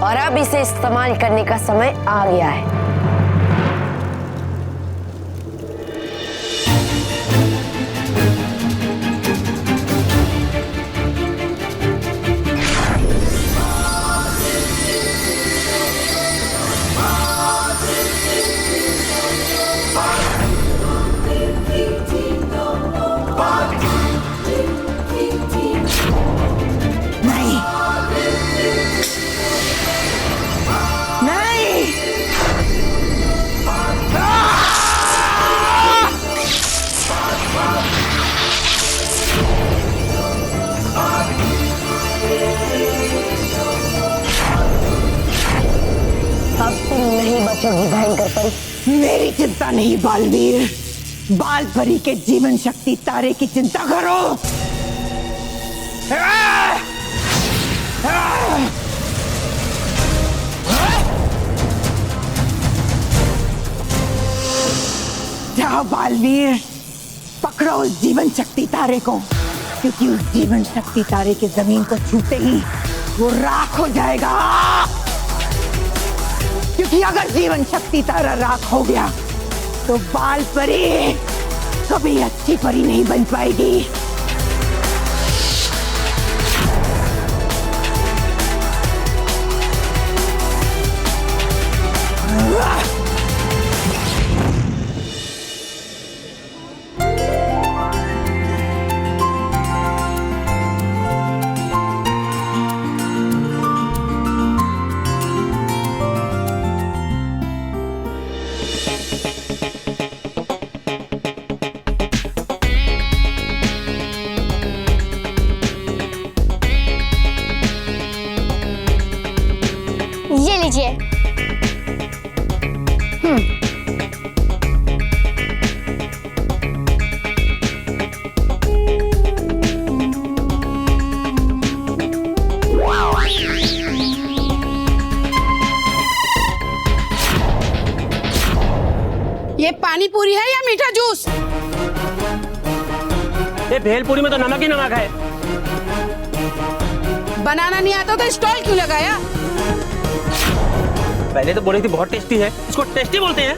और अब इसे इस्तेमाल करने का समय आ गया है। भयंकर परी, मेरी चिंता नहीं बालवीर, बाल परी के जीवन शक्ति तारे की चिंता करो। जाओ बालवीर, पकड़ो उस जीवन शक्ति तारे को, क्योंकि उस जीवन शक्ति तारे के जमीन को छूते ही वो राख हो जाएगा। क्योंकि अगर जीवन शक्ति तारा राख हो गया तो बाल परी कभी अच्छी परी नहीं बन पाएगी। ये लीजिए। ये पानी पूरी है या मीठा जूस? ये भेलपुरी में तो नमक ही नमक है। बनाना नहीं आता तो स्टॉल क्यों लगाया? पहले तो बोली थी बहुत टेस्टी है, इसको टेस्टी बोलते हैं।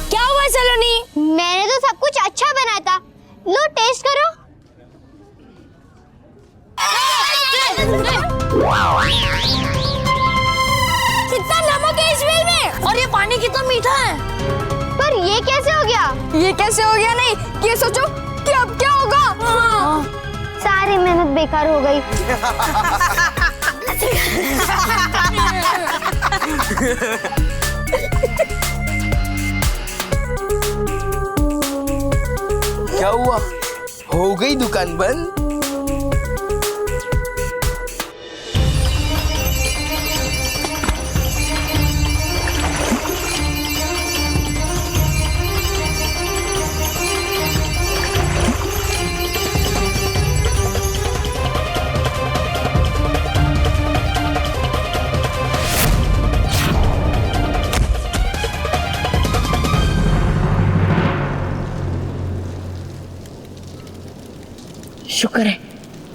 क्या हुआ सलोनी? मैंने तो सब कुछ अच्छा बनाया था, लो टेस्ट करो। कितना नमक है इस वेल में, और ये पानी कितना मीठा है। पर ये कैसे हो गया? ये कैसे हो गया नहीं, ये सोचो कि अब क्या होगा। सारी मेहनत बेकार हो गई। क्या हुआ? हो गई दुकान बंद? शुक्र है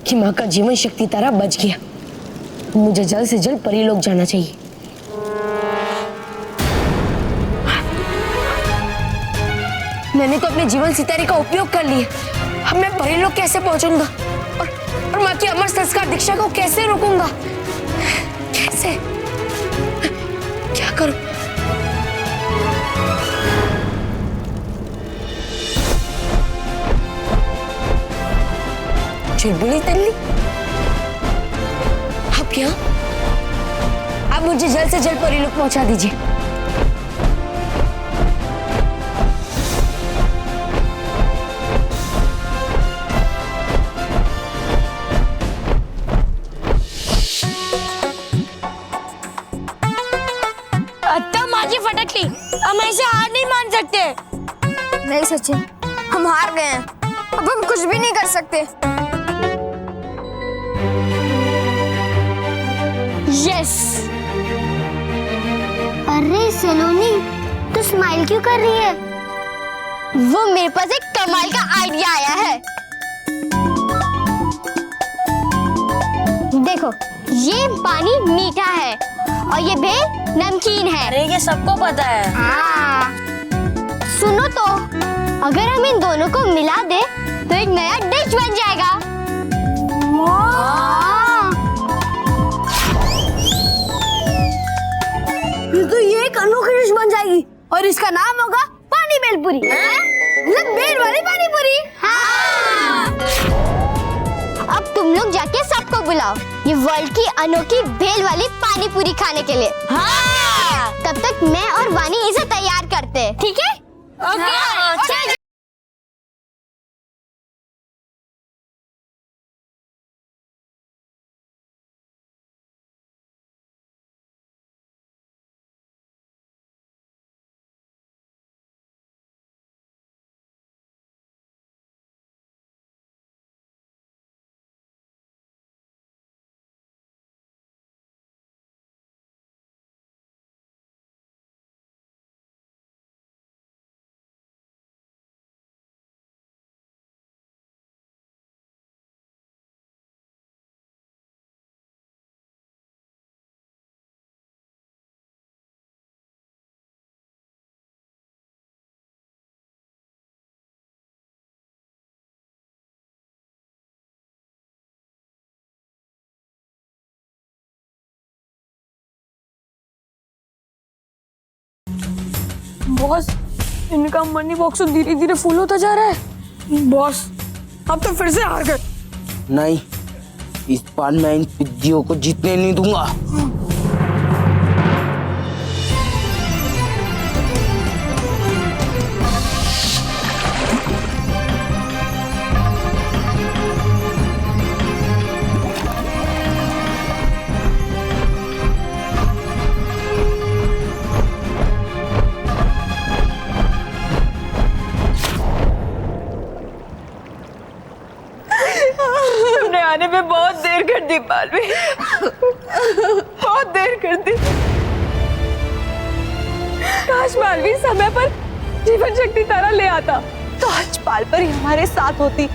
कि माँ का जीवन शक्ति तारा बच गया। मुझे जल्द से जल्द परीलोक जाना चाहिए। मैंने तो अपने जीवन सितारे का उपयोग कर लिया। अब मैं परीलोक कैसे पहुंचूंगा और माँ की अमर संस्कार दीक्षा को कैसे रोकूंगा? कैसे? क्या करूं? चुलबुली तल्ली, अब क्या? आप मुझे जल्द से जल्द परीलोक पहुंचा दीजिए। अत्ता माझी फटकली, हम ऐसे हार नहीं मान सकते। नहीं सचिन, हम हार गए हैं। अब हम कुछ भी नहीं कर सकते। यस। अरे सलोनी, तू स्माइल क्यों कर रही है? वो मेरे पास एक कमाल का आइडिया आया है। देखो, ये पानी मीठा है और ये भेल नमकीन है। अरे ये सबको पता है। हाँ। सुनो तो, अगर हम इन दोनों को मिला दे तो एक नया डिश बन जाएगा। तो ये एक अनोखी डिश बन जाएगी और इसका नाम होगा पानी भेलपुरी। मतलब भेल वाली पानी पूरी। हाँ। अब तुम लोग जाके सबको बुलाओ ये वर्ल्ड की अनोखी भेल वाली पानी पूरी खाने के लिए। हाँ। तब तक मैं और वानी इसे तैयार करते हैं, ठीक है? ओके। बॉस, इनका मनी बॉक्स तो धीरे धीरे फुल होता जा रहा है। बॉस, अब तो फिर से हार गए। नहीं, इस बार मैं इन पिद्दियों को जीतने नहीं दूंगा। तुमने आने में बहुत देर कर दी पालवी, बहुत देर कर दी। काश मालवी समय पर जीवन शक्ति तारा ले आता तो आज पाल पर ही हमारे साथ होती।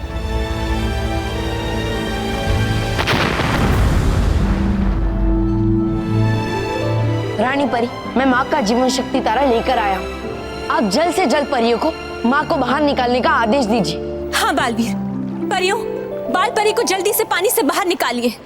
रानी परी, मैं माँ का जीवन शक्ति तारा लेकर आया हूँ। आप जल्द से जल्द परियों को माँ को बाहर निकालने का आदेश दीजिए। हाँ बालवीर, परियों, बाल परी को जल्दी से पानी से बाहर निकालिए।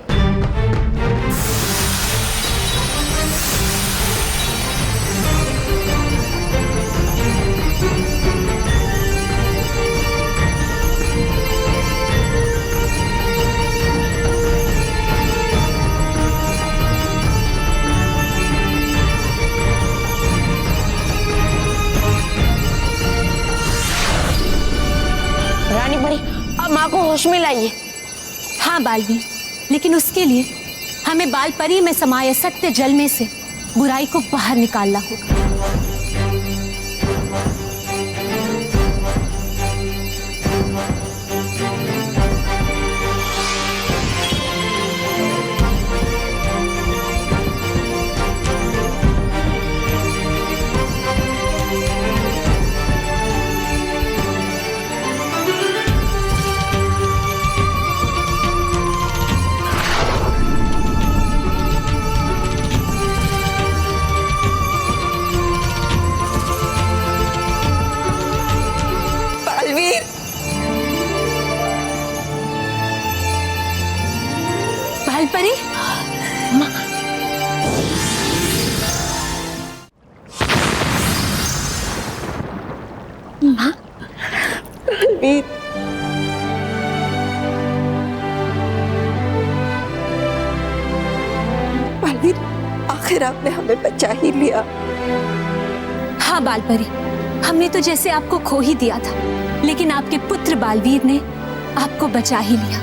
भाई, अब माँ को होश में लाइए। हाँ बालवीर, लेकिन उसके लिए हमें बाल परी में समाये सत्य जल में से बुराई को बाहर निकालना होगा। बाल परी, माँ, बलवीर, बलवीर, आखिर आपने हमें बचा ही लिया। हाँ बाल परी, हमने तो जैसे आपको खो ही दिया था, लेकिन आपके पुत्र बालवीर ने आपको बचा ही लिया।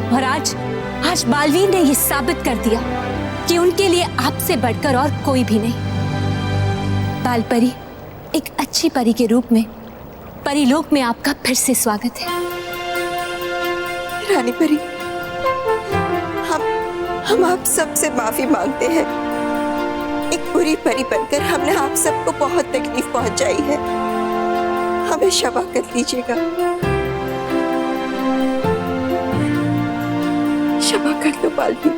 और आज बालवीर ने यह साबित कर दिया कि उनके लिए आपसे बढ़कर और कोई भी नहीं। बाल परी, एक अच्छी परी के रूप में परीलोक में आपका फिर से स्वागत है। रानी परी, हम आप सबसे माफी मांगते हैं। एक बुरी परी बनकर हमने आप सबको बहुत तकलीफ पहुंचाई है, हमें क्षमा कर दीजिएगा। क्षमा कर दो बालवीर,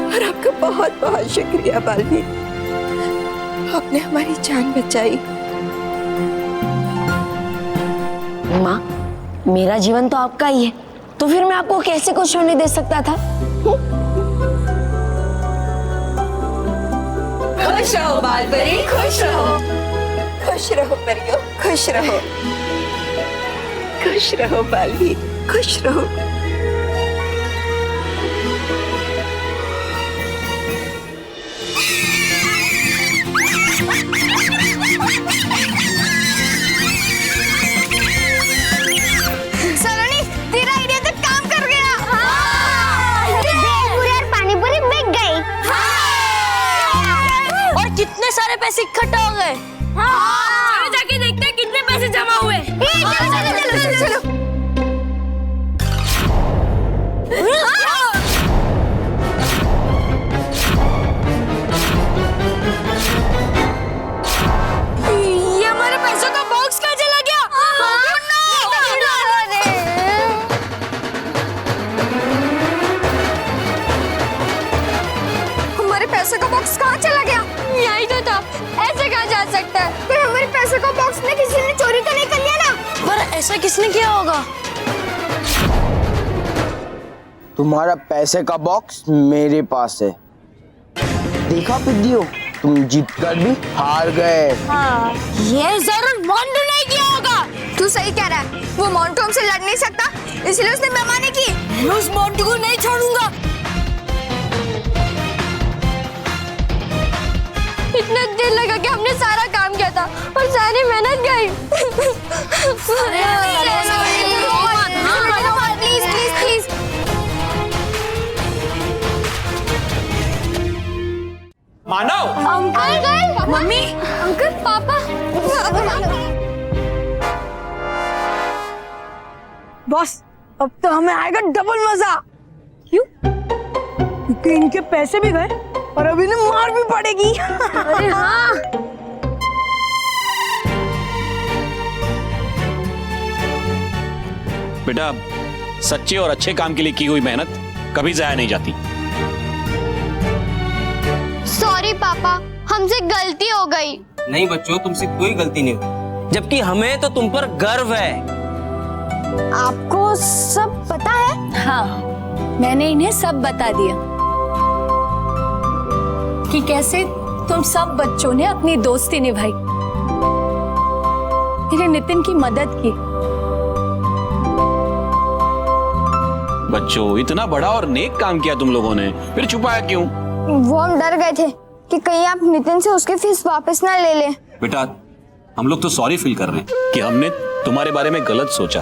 और आपका बहुत बहुत शुक्रिया बालवीर, आपने हमारी जान बचाई। माँ, मेरा जीवन तो आपका ही है, तो फिर मैं आपको कैसे कुछ होने दे सकता था? खुश रहो बाल परी, खुश रहो, खुश रहो परियो, खुश रहो, खुश रहो बालवीर, खुश रहो। सलोनी, तेरा आइडिया तो काम कर गया। भेलपुरी और पानीपुरी बिक गई। और कितने सारे पैसे इकट्ठा हो गए। चलो जाके देखते हैं कितने पैसे जमा हुए। चलो चलो चलो। ये हमारे पैसों का बॉक्स कहाँ चला गया? हमारे पैसे का बॉक्स कहाँ चला गया? यही तो था, ऐसे कहाँ जा सकता है? पर हमारे पैसे का बॉक्स में किसी ने चोरी तो नहीं कर लिया ना? पर ऐसा किसने किया होगा? तुम्हारा पैसे का बॉक्स मेरे पास है। देखा पिद्दियो, तुम जीत कर भी हार गए। हाँ, ये जरूर मोंटू ने किया होगा। तू सही कह रहा है, वो मोंटू हमसे लड़ नहीं सकता, इसलिए उसने बेईमानी की। मैं उस मोंटू को नहीं छोड़ूंगा। इतना दिल लगा कि हमने सारा काम किया था और सारी मेहनत गई। Please please please. Manav, uncle, mummy, uncle, पापा। बॉस, अब तो हमें आएगा डबल मजा। क्यों? क्योंकि इनके पैसे भी गए और अब इन्हें मार भी पड़ेगी। अरे हाँ। बेटा, सच्चे और अच्छे काम के लिए की हुई मेहनत कभी जाया नहीं जाती। सॉरी पापा, हमसे गलती हो गई। नहीं बच्चों, तुमसे कोई गलती नहीं हुई, जबकि हमें तो तुम पर गर्व है। आपको सब पता है? हाँ, मैंने इन्हें सब बता दिया कि कैसे तुम सब बच्चों ने अपनी दोस्ती निभाई, मेरे नितिन की मदद की। बच्चों, इतना बड़ा और नेक काम किया तुम लोगों ने, फिर छुपाया क्यों? वो हम डर गए थे कि कहीं आप नितिन से उसकी फीस वापस ना ले लें। बेटा, हम लोग तो सॉरी फील कर रहे हैं कि हमने तुम्हारे बारे में गलत सोचा।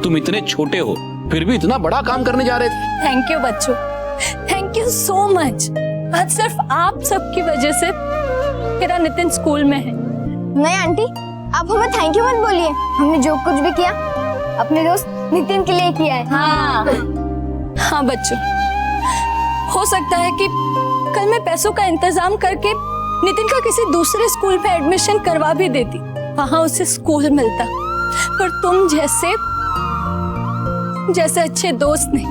तुम इतने छोटे हो फिर भी इतना बड़ा काम करने जा रहे थे। थैंक यू बच्चों, थैंक यू सो मच। आज सिर्फ आप सबकी वजह से मेरा नितिन स्कूल में है। नहीं आंटी, आप हमें थैंक यू मत बोलिए। हमने जो कुछ भी किया अपने दोस्त नितिन के लिए किया है। हाँ बच्चों, हो सकता है कि कल मैं पैसों का इंतजाम करके नितिन का किसी दूसरे स्कूल में एडमिशन करवा भी देती, वहां उसे स्कूल मिलता, पर तुम जैसे अच्छे दोस्त नहीं।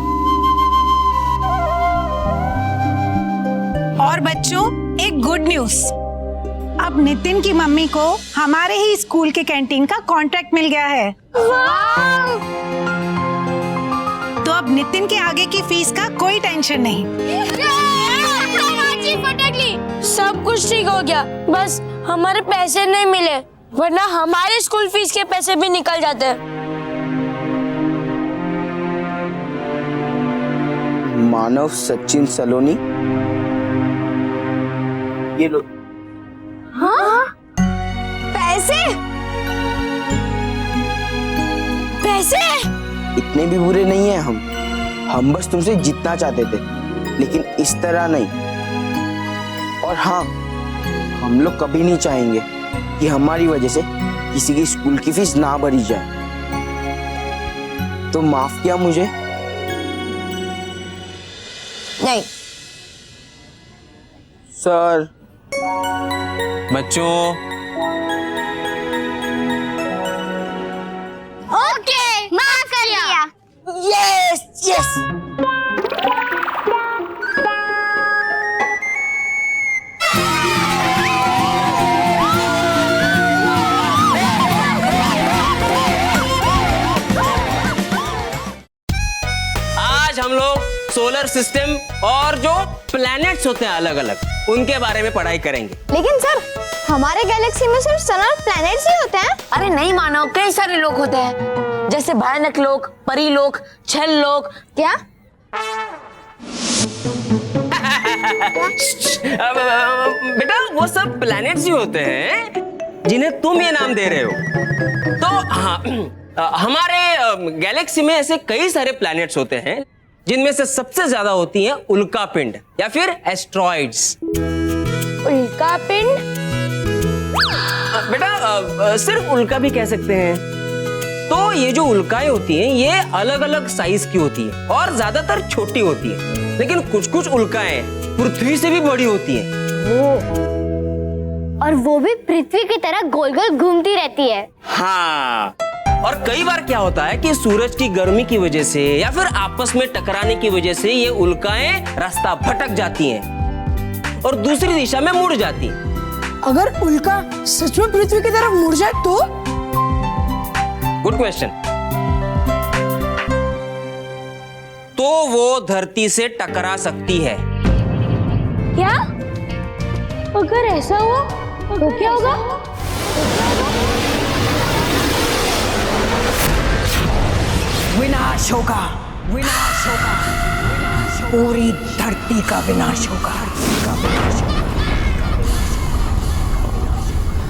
और बच्चों, एक गुड न्यूज, अब नितिन की मम्मी को हमारे ही स्कूल के कैंटीन का कॉन्ट्रैक्ट मिल गया है। तो अब नितिन के आगे की फीस का कोई टेंशन नहीं। सब कुछ ठीक हो गया, बस हमारे पैसे नहीं मिले, वरना हमारे स्कूल फीस के पैसे भी निकल जाते। मानव सचिन सलोनी, ये लो। हाँ? पैसे? पैसे? इतने भी बुरे नहीं हैं हम बस तुमसे जीतना चाहते थे, लेकिन इस तरह नहीं। और हाँ, हम लोग कभी नहीं चाहेंगे कि हमारी वजह से किसी की स्कूल की फीस ना भरी जाए। तो माफ किया मुझे? नहीं सर। बच्चों, ओके, माफ कर दिया। Yes yes. आज हम लोग सोलर सिस्टम और जो प्लैनेट्स होते हैं अलग अलग, उनके बारे में पढ़ाई करेंगे। लेकिन सर, हमारे गैलेक्सी में सिर्फ सन और प्लैनेट्स ही होते हैं। अरे नहीं मानव, कई सारे लोग होते हैं, जैसे भयानक लोग, परी लोग, छल लोग। क्या? बेटा, वो सब प्लैनेट्स ही होते हैं जिन्हें तुम ये नाम दे रहे हो। तो हाँ, हमारे गैलेक्सी में ऐसे कई सारे प्लैनेट्स होते हैं जिनमें से सबसे ज्यादा होती हैं उल्का पिंड या फिर एस्ट्रॉइड्स। उल्का पिंड? बेटा, सिर्फ उल्का भी कह सकते हैं। तो ये जो उल्काएं होती हैं ये अलग अलग साइज की होती है और ज्यादातर छोटी होती है, लेकिन कुछ कुछ उल्काएं पृथ्वी से भी बड़ी होती हैं। और वो भी पृथ्वी की तरह गोल गोल घूमती रहती है। हाँ, और कई बार क्या होता है कि सूरज की गर्मी की वजह से या फिर आपस में टकराने की वजह से ये उल्काएं रास्ता भटक जाती हैं और दूसरी दिशा में मुड़ जाती हैं। अगर उल्का सच में पृथ्वी की तरफ मुड़ जाए तो? Good question. तो वो धरती से टकरा सकती है। क्या? अगर ऐसा हुआ तो क्या होगा? विनाश होगा, विनाश होगा, पूरी धरती का विनाश होगा,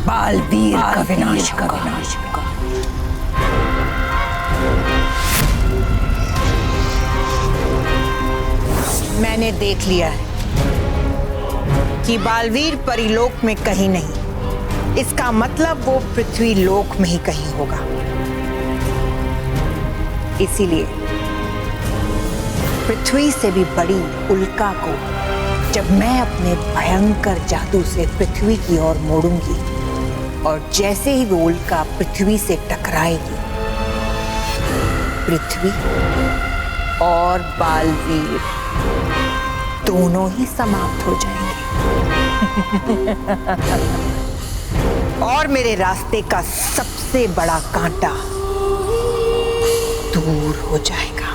बालवीर का विनाश होगा। मैंने देख लिया है कि बालवीर परिलोक में कहीं नहीं, इसका मतलब वो पृथ्वी लोक में ही कहीं होगा। इसीलिए पृथ्वी से भी बड़ी उल्का को जब मैं अपने भयंकर जादू से पृथ्वी की ओर मोड़ूंगी और जैसे ही वो उल्का पृथ्वी से टकराएगी, पृथ्वी और बालवीर दोनों ही समाप्त हो जाएंगे और मेरे रास्ते का सबसे बड़ा कांटा दूर हो जाएगा।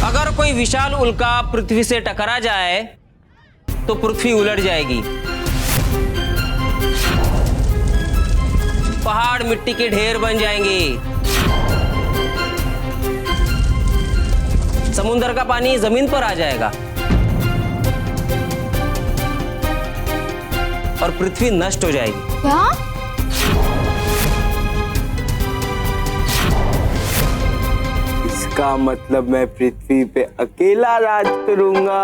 अगर कोई विशाल उल्का पृथ्वी से टकरा जाए तो पृथ्वी उलट जाएगी, पहाड़ मिट्टी के ढेर बन जाएंगे, समुद्र का पानी जमीन पर आ जाएगा और पृथ्वी नष्ट हो जाएगी। क्या? इसका मतलब मैं पृथ्वी पे अकेला राज करूंगा।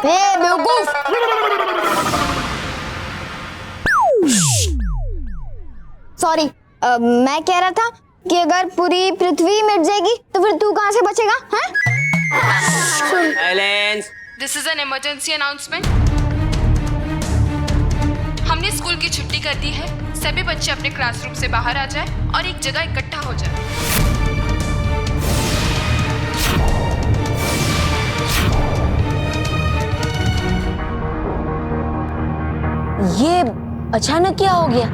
बेवकूफ! सॉरी, मैं कह रहा था कि अगर पूरी पृथ्वी मिट जाएगी तो फिर तू कहाँ से बचेगा? Silence. This is an emergency announcement. हमने स्कूल की छुट्टी कर दी है। सभी बच्चे अपने क्लासरूम से बाहर आ जाएं और एक जगह इकट्ठा हो जाएं। ये अचानक क्या हो गया?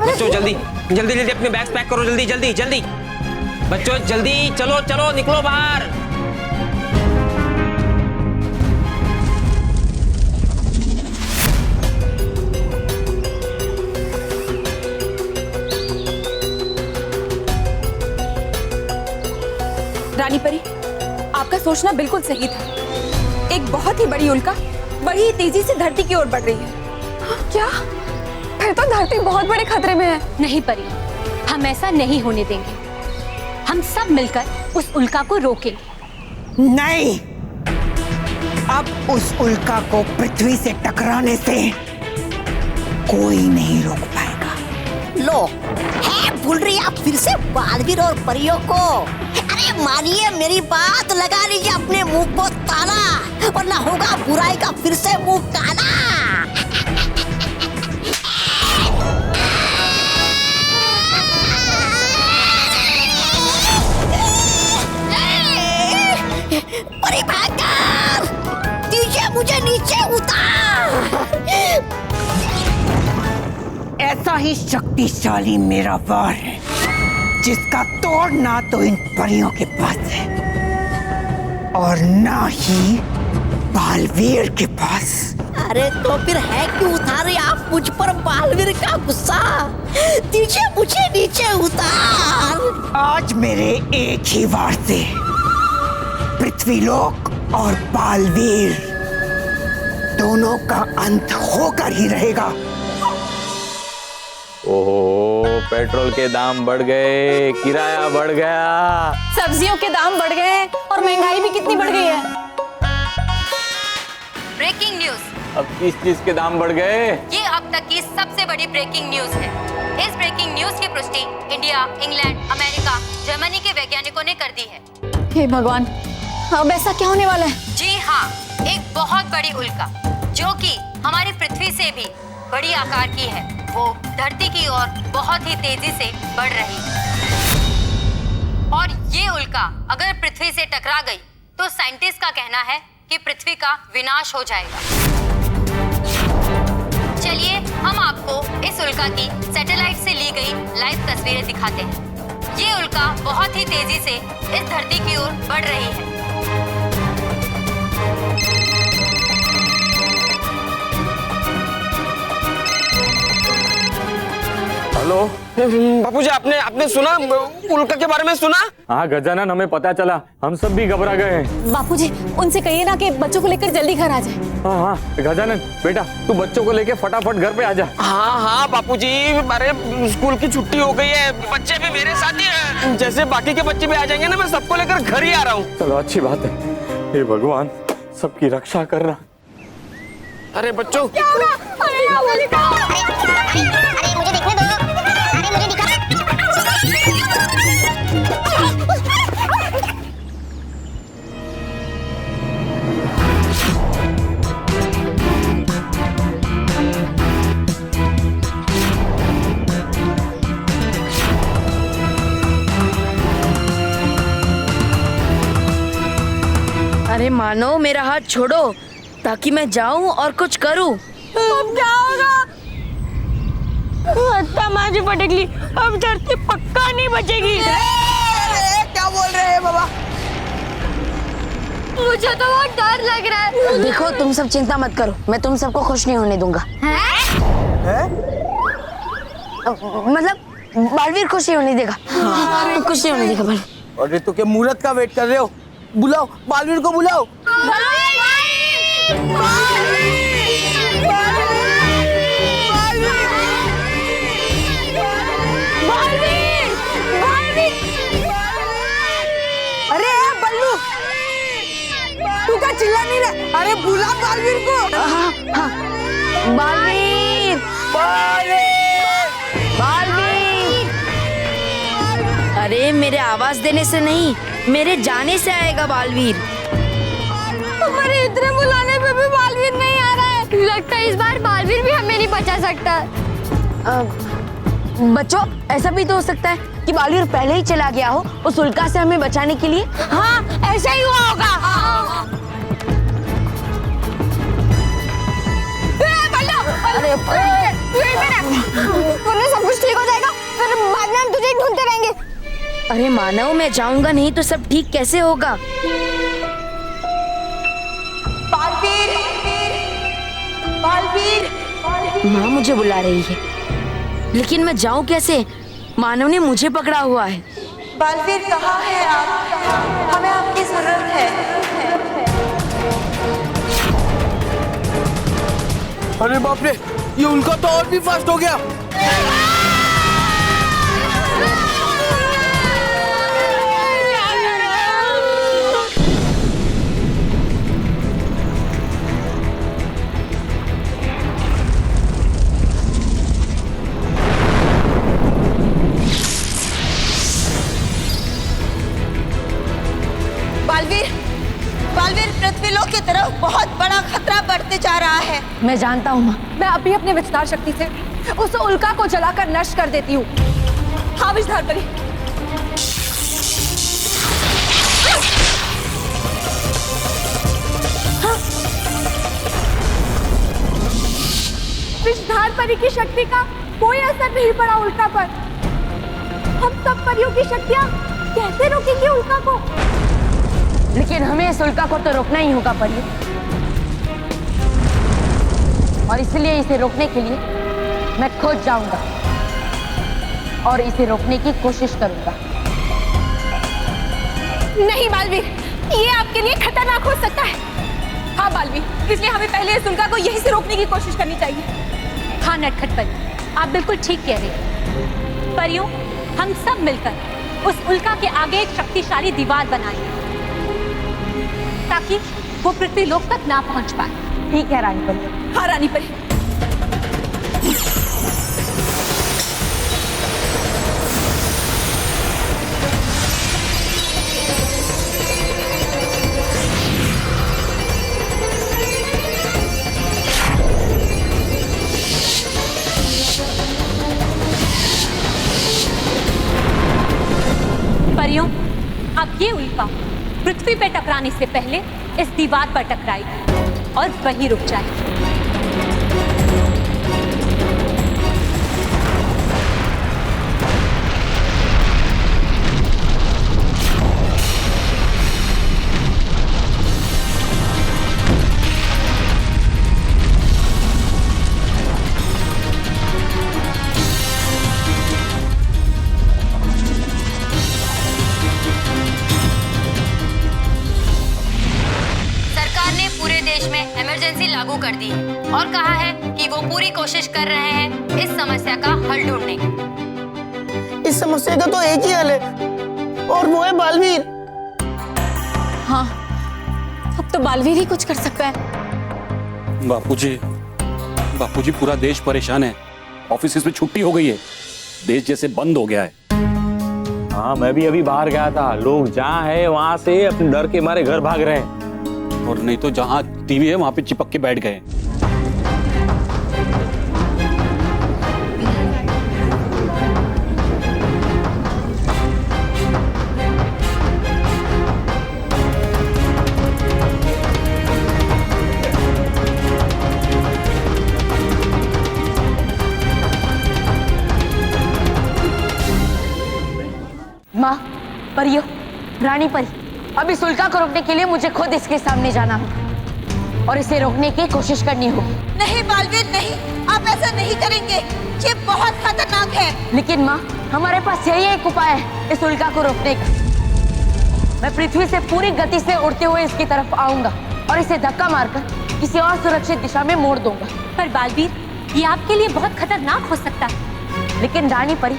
बच्चों जल्दी जल्दी जल्दी अपने बैग्स पैक करो, जल्दी जल्दी जल्दी। बच्चों जल्दी चलो चलो निकलो बाहर। रानी परी, आपका सोचना बिल्कुल सही था। एक बहुत ही बड़ी उल्का बड़ी ही तेजी से धरती की ओर बढ़ रही है। क्या? फिर तो धरती बहुत बड़े खतरे में है। नहीं परी, हम ऐसा नहीं होने देंगे। हम सब मिलकर उस उल्का को रोकेंगे। नहीं, अब उस उल्का को पृथ्वी से टकराने से कोई नहीं रोक पाएगा। लो, है भूल रही आप फिर से बालवीर और परियों को? अरे मानिए मेरी बात, लगा लीजिए अपने मुंह को ताला, वरना होगा बुराई का फिर से मुंह काला। परी भागकर दीजिए मुझे नीचे उतार। ऐसा ही शक्तिशाली मेरा वार है जिसका तोड़ ना तो इन परियों के पास है और ना ही बालवीर के पास। अरे तो फिर है क्यों उतारे आप मुझ पर बालवीर का गुस्सा? दीजिए मुझे नीचे उतार। आज मेरे एक ही वार से पृथ्वीलोक और बालवीर दोनों का अंत होकर ही रहेगा। ओहो, पेट्रोल के दाम बढ़ गए, किराया बढ़ गया, सब्जियों के दाम बढ़ गए हैं और महंगाई भी कितनी बढ़ गई है। Breaking news. अब किस चीज के दाम बढ़ गए? ये अब तक की सबसे बड़ी ब्रेकिंग न्यूज है। इस ब्रेकिंग न्यूज की पुष्टि इंडिया, इंग्लैंड, अमेरिका, जर्मनी के वैज्ञानिकों ने कर दी है। हे भगवान, अब ऐसा क्या होने वाला है? जी हाँ, एक बहुत बड़ी उल्का जो कि हमारी पृथ्वी से भी बड़ी आकार की है, वो धरती की ओर बहुत ही तेजी से बढ़ रही है। और ये उल्का अगर पृथ्वी से टकरा गई तो साइंटिस्ट का कहना है कि पृथ्वी का विनाश हो जाएगा। चलिए हम आपको इस उल्का की सैटेलाइट से ली गई लाइव तस्वीरें दिखाते हैं। ये उल्का बहुत ही तेजी से इस धरती की ओर बढ़ रही है। हेलो बापूजी, आपने सुना उल्का के बारे में सुना? हाँ गजानन, हमें पता चला, हम सब भी घबरा गए हैं। बापूजी, उनसे कहिए ना कि बच्चों को लेकर जल्दी घर आ जाए। हाँ हाँ गजानन बेटा, तू बच्चों को लेके फटाफट घर पे आ जा। हाँ हाँ बापूजी, अरे स्कूल की छुट्टी हो गई है, बच्चे भी मेरे साथ ही हैं। जैसे बाकी के बच्चे भी आ जाएंगे ना, मैं सबको लेकर घर ही आ रहा हूँ। चलो अच्छी बात है। हे भगवान, सबकी रक्षा करना। अरे बच्चों, क्या होगा? अरे मुझे देखने दो। अरे मुझे दिखा। अरे मानो, मेरा हाथ छोड़ो ताकि मैं जाऊं और कुछ करूं। अब क्या होगा? अत्ता माजी फटकली, अब धरती पक्का नहीं बचेगी। क्या बोल रहे हैं बाबा? मुझे तो बहुत डर लग रहा है। देखो, तुम सब चिंता मत करो, मैं तुम सबको खुश नहीं होने दूंगा। मतलब बालवीर खुश नहीं होने देगा। खुश नहीं होने देगा बालवीर। अरे तो क्या मुहूर्त का वेट कर रहे हो? बुलाओ बालवीर को, बुलाओ। अरे बल्लू, तू क्या चिल्ला नहीं रहा? अरे बुला बालवीर को। बालवीर, बालवीर। अरे मेरे आवाज देने से नहीं, मेरे जाने से आएगा बालवीर। हमारे इतने बुलाने पे भी बालवीर नहीं आ रहा है। लगता है इस बार बालवीर भी हमें नहीं बचा सकता। बच्चों, ऐसा भी तो हो सकता है कि बालवीर पहले ही चला गया हो उस उल्का से हमें बचाने के लिए। हाँ, ऐसा ही हुआ होगा। अरे सब कुछ ठीक हो जाएगा, फिर बाद में हम तुझे ढूंढते रहेंगे। अरे मानव, मैं जाऊंगा नहीं तो सब ठीक कैसे होगा? बालवीर, बालवीर। माँ मुझे बुला रही है, लेकिन मैं जाऊं कैसे? मानव ने मुझे पकड़ा हुआ है। बालवीर कहाँ है आप? हमें आपकी जरूरत है। अरे बाप रे, ये उनका तो और भी फास्ट हो गया। बालवीर, बालवीर, पृथ्वीलोक की तरफ बहुत बड़ा खतरा बढ़ते जा रहा है। मैं जानता हूँ माँ। मैं अभी अपने विस्तार शक्ति से उस उल्का को जलाकर नष्ट कर देती हूँ। हाँ विस्तार परी। विस्तार परी की शक्ति का कोई असर नहीं पड़ा उल्का पर। हम सब परियों की शक्तियाँ कैसे रोकेंगे उल्का को? लेकिन हमें इस उल्का को तो रोकना ही होगा परियों, और इसलिए इसे रोकने के लिए मैं खुद जाऊंगा और इसे रोकने की कोशिश करूंगा। नहीं बालवीर, ये आपके लिए खतरनाक हो सकता है। हाँ बालवीर, इसलिए हमें पहले इस उल्का को यहीं से रोकने की कोशिश करनी चाहिए। हाँ नटखट परी, आप बिल्कुल ठीक कह रहे हैं। परियों, हम सब मिलकर उस उल्का के आगे एक शक्तिशाली दीवार बनाएंगे ताकि वो पृथ्वीलोक तक ना पहुंच पाए। ठीक है रानी परी। हाँ रानी परी। परियों, अब ये उल्का पृथ्वी पे टकराने से पहले इस दीवार पर टकराएगी और वहीं रुक जाएगी। लागू कर दी है और कहा है कि वो पूरी कोशिश कर रहे हैं इस समस्या का हल ढूंढने की। इस समस्या का तो एक ही हल है और वो है बालवीर। हाँ, अब तो बालवीर ही कुछ कर सकता है। बापूजी पूरा देश परेशान है। ऑफिस में छुट्टी हो गई है, देश जैसे बंद हो गया है। हाँ, मैं भी अभी बाहर गया था। लोग जहाँ है वहां से अपने डर के मारे घर भाग रहे हैं, और नहीं तो जहां टीवी है वहां पे चिपक के बैठ गए। माँ, परियो, रानी परी, अब इस उल्का को रोकने के लिए मुझे खुद इसके सामने जाना होगा और इसे रोकने की कोशिश करनी होगी। नहीं बालवीर नहीं, आप ऐसा नहीं करेंगे, ये बहुत खतरनाक है। लेकिन माँ, हमारे पास यही एक उपाय है इस उल्का को रोकने का। मैं पृथ्वी से पूरी गति से उड़ते हुए इसकी तरफ आऊंगा और इसे धक्का मारकर किसी और सुरक्षित दिशा में मोड़ दूंगा। पर बालवीर, ये आपके लिए बहुत खतरनाक हो सकता है। लेकिन रानी परी,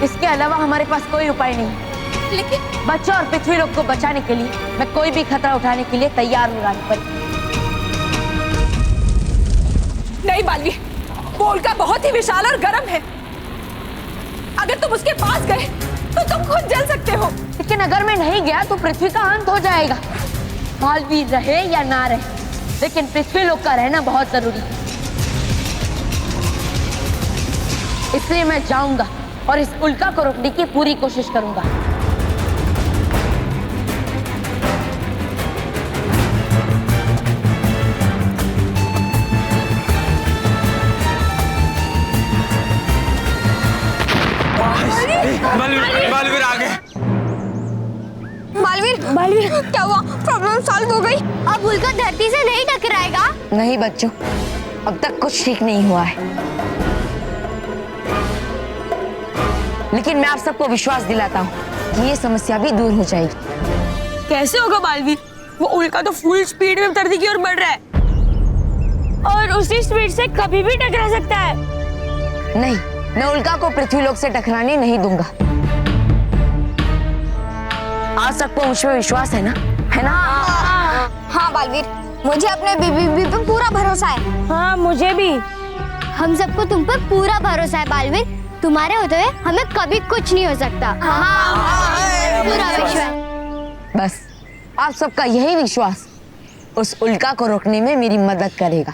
इसके अलावा हमारे पास कोई उपाय नहीं है। लेकिन बच्चों और पृथ्वी लोक को बचाने के लिए मैं कोई भी खतरा उठाने के लिए तैयार हूँ रानी परी। नहीं बालवीर, वो उल्का बहुत ही विशाल और गर्म है। अगर तुम उसके पास गए तो तुम खुद जल सकते हो। लेकिन अगर मैं नहीं गया तो पृथ्वी का अंत हो जाएगा। बालवीर रहे या ना रहे, लेकिन पृथ्वी लोक का रहना बहुत जरूरी है। इसलिए मैं जाऊंगा और इस उल्का को रोकने की पूरी कोशिश करूंगा। बालवीर आ गए। बालवीर क्या हुआ? प्रॉब्लम सॉल्व हो गई? अब उल्का धरती से नहीं टकराएगा? नहीं बच्चों, अब तक कुछ ठीक नहीं हुआ है, लेकिन मैं आप सबको विश्वास दिलाता हूँ कि ये समस्या भी दूर हो जाएगी। कैसे होगा बालवीर? वो उल्का तो फुल स्पीड में धरती की ओर बढ़ रहा है और उसी स्पीड से कभी भी टकरा सकता है। नहीं, मैं उल्का को पृथ्वी लोक से टकराने नहीं दूंगा। आप सबको मुझ पर विश्वास है ना? है ना? हाँ बालवीर, मुझे अपने बीबी पे पूरा भरोसा है। हाँ मुझे भी। हम सबको तुम पर पूरा भरोसा है बालवीर। तुम्हारे होते हुए हमें कभी कुछ नहीं हो सकता। हाँ, पूरा विश्वास। बस आप सबका यही विश्वास उस उल्का को रोकने में मेरी मदद करेगा।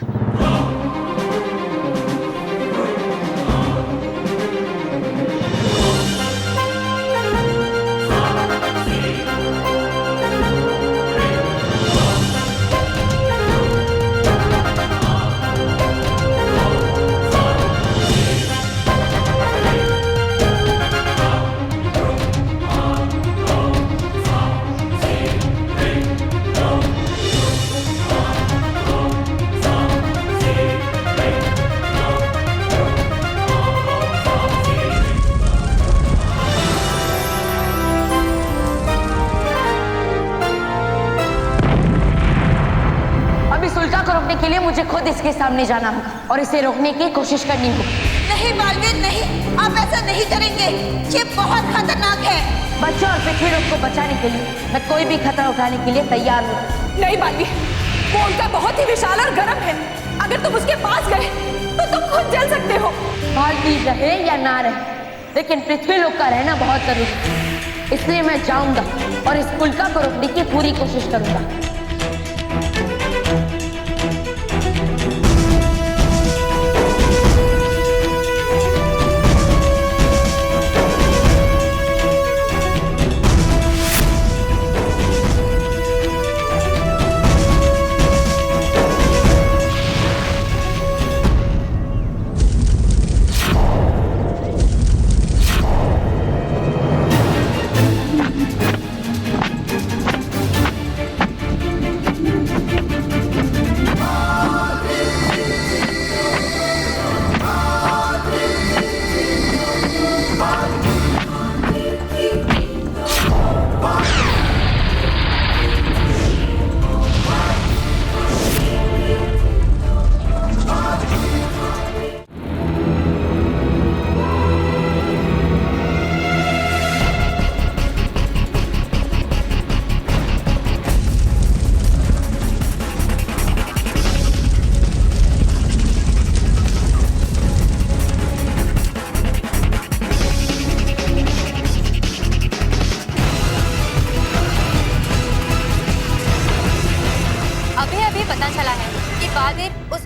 के लिए मुझे खुद इसके सामने जाना होगा और इसे रोकने की कोशिश करनी होगी। नहीं बालवीर नहीं, आप ऐसा नहीं करेंगे, ये बहुत खतरनाक है। बच्चों और पृथ्वी लोक को बचाने के लिए मैं कोई भी खतरा उठाने के लिए तैयार हूँ। नहीं बालवीर, वो उल्का बहुत ही विशाल और गर्म है। अगर तुम उसके पास गए तो तुम खुद जल सकते हो। बालवीर रहे या ना रहे, लेकिन पृथ्वी लोक का रहना बहुत जरूरी है। इसलिए मैं जाऊंगा और इस उल्का को रोकने की पूरी कोशिश करूंगा।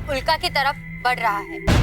उल्का की तरफ बढ़ रहा है।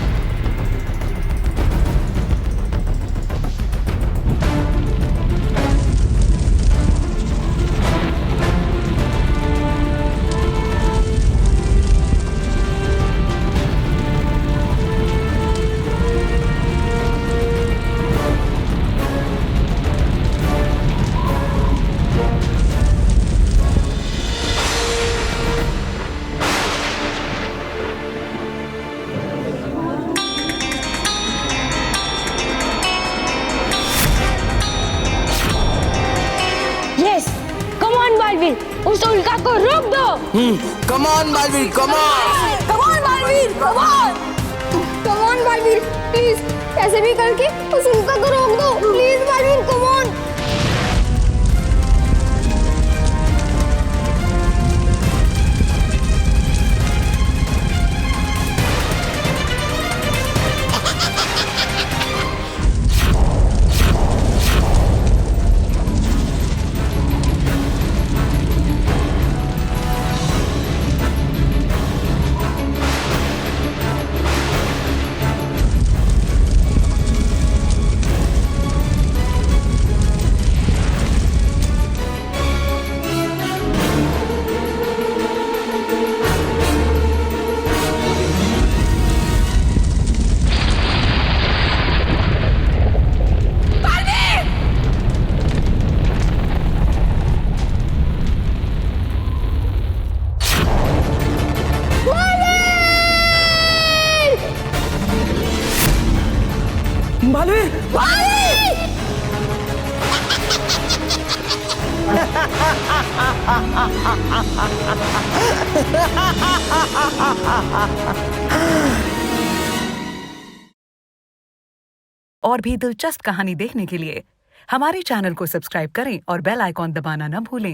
उस उल्का को रोक दो। Come on Baalveer, come on. Come on Baalveer, come on. Come on Baalveer, please कैसे भी करके उस उल्का को रोक दो। Please Baalveer, come on. और भी दिलचस्प कहानी देखने के लिए हमारे चैनल को सब्सक्राइब करें और बेल आइकॉन दबाना न भूलें।